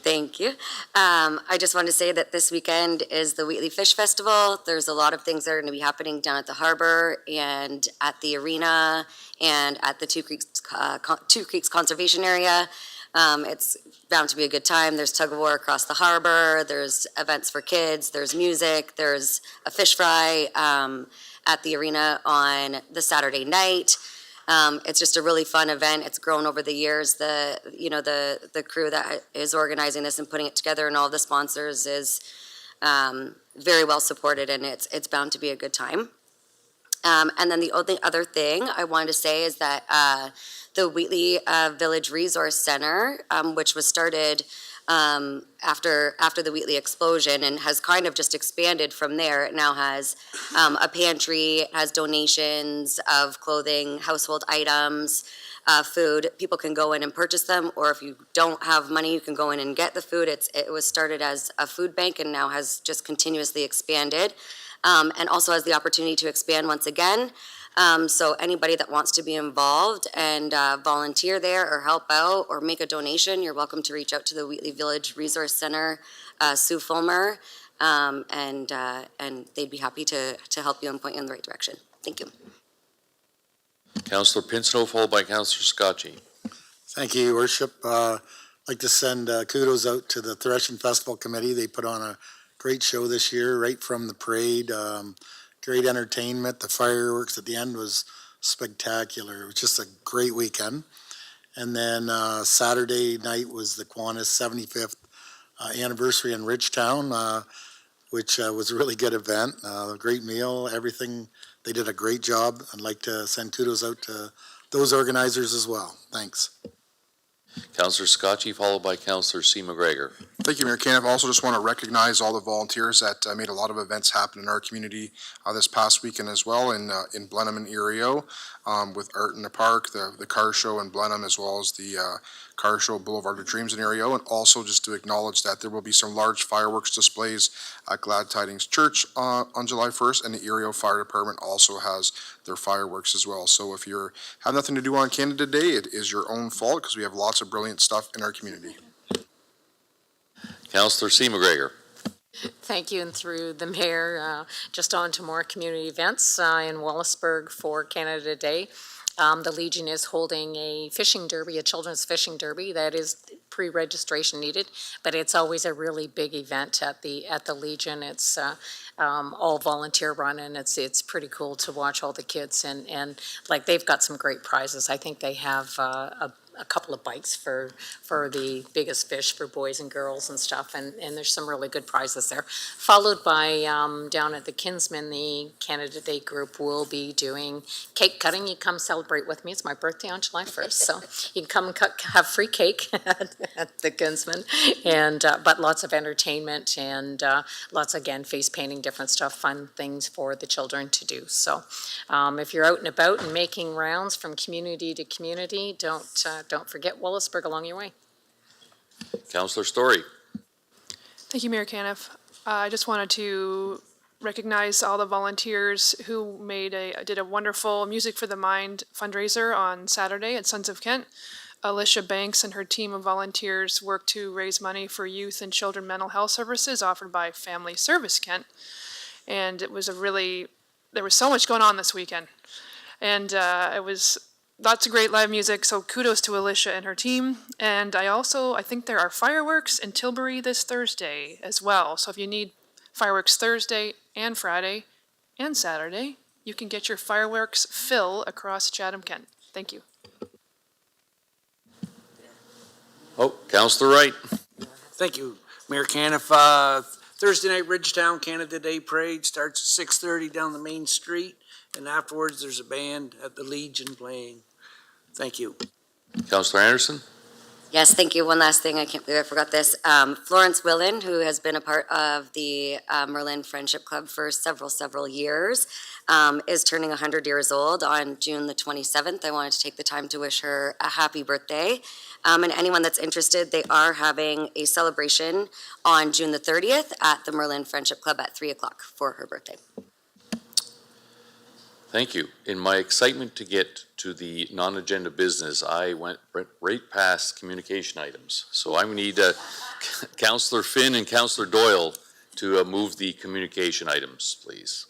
Thank you. I just want to say that this weekend is the Wheatley Fish Festival. There's a lot of things that are going to be happening down at the harbor and at the arena and at the Two Creeks Conservation Area. It's bound to be a good time. There's tug of war across the harbor. There's events for kids. There's music. There's a fish fry at the arena on the Saturday night. It's just a really fun event. It's grown over the years. The crew that is organizing this and putting it together and all the sponsors is very well supported, and it's bound to be a good time. And then the only other thing I wanted to say is that the Wheatley Village Resource Center, which was started after the Wheatley explosion and has kind of just expanded from there. It now has a pantry, it has donations of clothing, household items, food. People can go in and purchase them, or if you don't have money, you can go in and get the food. It was started as a food bank and now has just continuously expanded, and also has the opportunity to expand once again. So anybody that wants to be involved and volunteer there or help out or make a donation, you're welcome to reach out to the Wheatley Village Resource Center, Sue Fulmer, and they'd be happy to help you and point you in the right direction. Thank you. Councillor Pincinel, followed by Councillor Scotchy. Thank you, Your Worship. I'd like to send kudos out to the Threshing Festival Committee. They put on a great show this year, right from the parade. Great entertainment. The fireworks at the end was spectacular. It was just a great weekend. And then Saturday night was the Kiwanis 75th anniversary in Ridgetown, which was a really good event. A great meal, everything. They did a great job. I'd like to send kudos out to those organizers as well. Thanks. Councillor Scotchy, followed by Councillor C. McGregor. Thank you, Mayor Caniff. I also just want to recognize all the volunteers that made a lot of events happen in our community this past weekend as well in Blenheim and Erio, with Art in the Park, the car show in Blenheim, as well as the car show Boulevard of Dreams in Erio, and also just to acknowledge that there will be some large fireworks displays at Glad Tidings Church on July 1st, and the Erio Fire Department also has their fireworks as well. So if you have nothing to do on Canada Day, it is your own fault, because we have lots of brilliant stuff in our community. Councillor C. McGregor. Thank you, and through the mayor, just on to more community events in Wallaceburg for Canada Day. The Legion is holding a fishing derby, a children's fishing derby. That is pre-registration needed, but it's always a really big event at the Legion. It's all volunteer run, and it's pretty cool to watch all the kids and like they've got some great prizes. I think they have a couple of bikes for the biggest fish for boys and girls and stuff, and there's some really good prizes there. Followed by down at the Kinsman, the Canada Day group will be doing cake cutting. You come celebrate with me. It's my birthday on July 1st, so you can come have free cake at the Kinsman, and but lots of entertainment and lots, again, face painting, different stuff, fun things for the children to do. So if you're out and about and making rounds from community to community, don't forget Wallaceburg along your way. Councillor Story. Thank you, Mayor Caniff. I just wanted to recognize all the volunteers who did a wonderful Music for the Mind fundraiser on Saturday at Sons of Kent. Alicia Banks and her team of volunteers worked to raise money for youth and children mental health services offered by Family Service Kent. And it was there was so much going on this weekend. And it was lots of great live music, so kudos to Alicia and her team. And I think there are fireworks in Tilbury this Thursday as well. So if you need fireworks Thursday and Friday and Saturday, you can get your fireworks fill across Chatham-Kent. Thank you. Oh, Councillor Wright. Thank you, Mayor Caniff. Thursday night Ridgetown Canada Day Parade starts at 6:30 down the main street, and afterwards there's a band at the Legion playing. Thank you. Councillor Anderson. Yes, thank you. One last thing, I can't believe I forgot this. Florence Willen, who has been a part of the Merlin Friendship Club for several years, is turning 100 years old on June the 27th. I wanted to take the time to wish her a happy birthday. And anyone that's interested, they are having a celebration on June the 30th at the Merlin Friendship Club at 3 o'clock for her birthday. Thank you. In my excitement to get to the non-agenda business, I went right past communication items. So I need Councillor Finn and Councillor Doyle to move the communication items, please.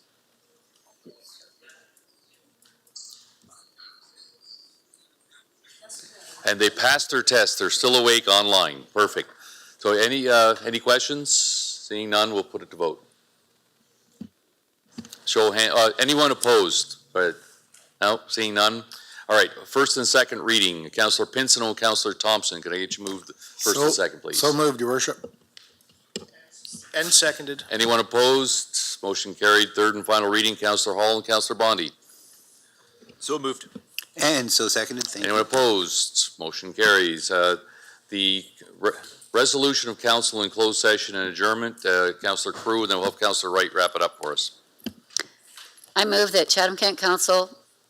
And they passed their test. They're still awake online. Perfect. So any questions? Seeing none, we'll put it to vote. Show of hand. Anyone opposed? No, seeing none. All right, first and second reading, Councillor Pinson and Councillor Thompson, can I get you moved first and second, please? So moved, your worship. And seconded. Anyone opposed? Motion carried. Third and final reading, Councillor Hall and Councillor Bondi. So moved. And so seconded, thank you. Anyone opposed? Motion carries. The resolution of council in closed session and adjournment, Councillor Crew, and then we'll have Councillor Wright wrap it up for us. I move that Chatham-Kent Council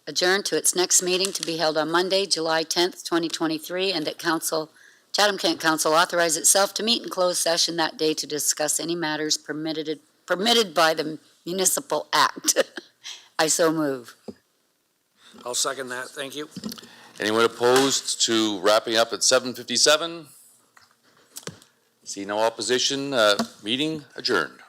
adjourn to its next meeting to be held on Monday, July 10th, 2023, and that Chatham-Kent Council authorize itself to meet in closed session that day to discuss any matters permitted by the Municipal Act. I so move. I'll second that, thank you. Anyone opposed to wrapping up at 7:57? See no opposition, meeting adjourned.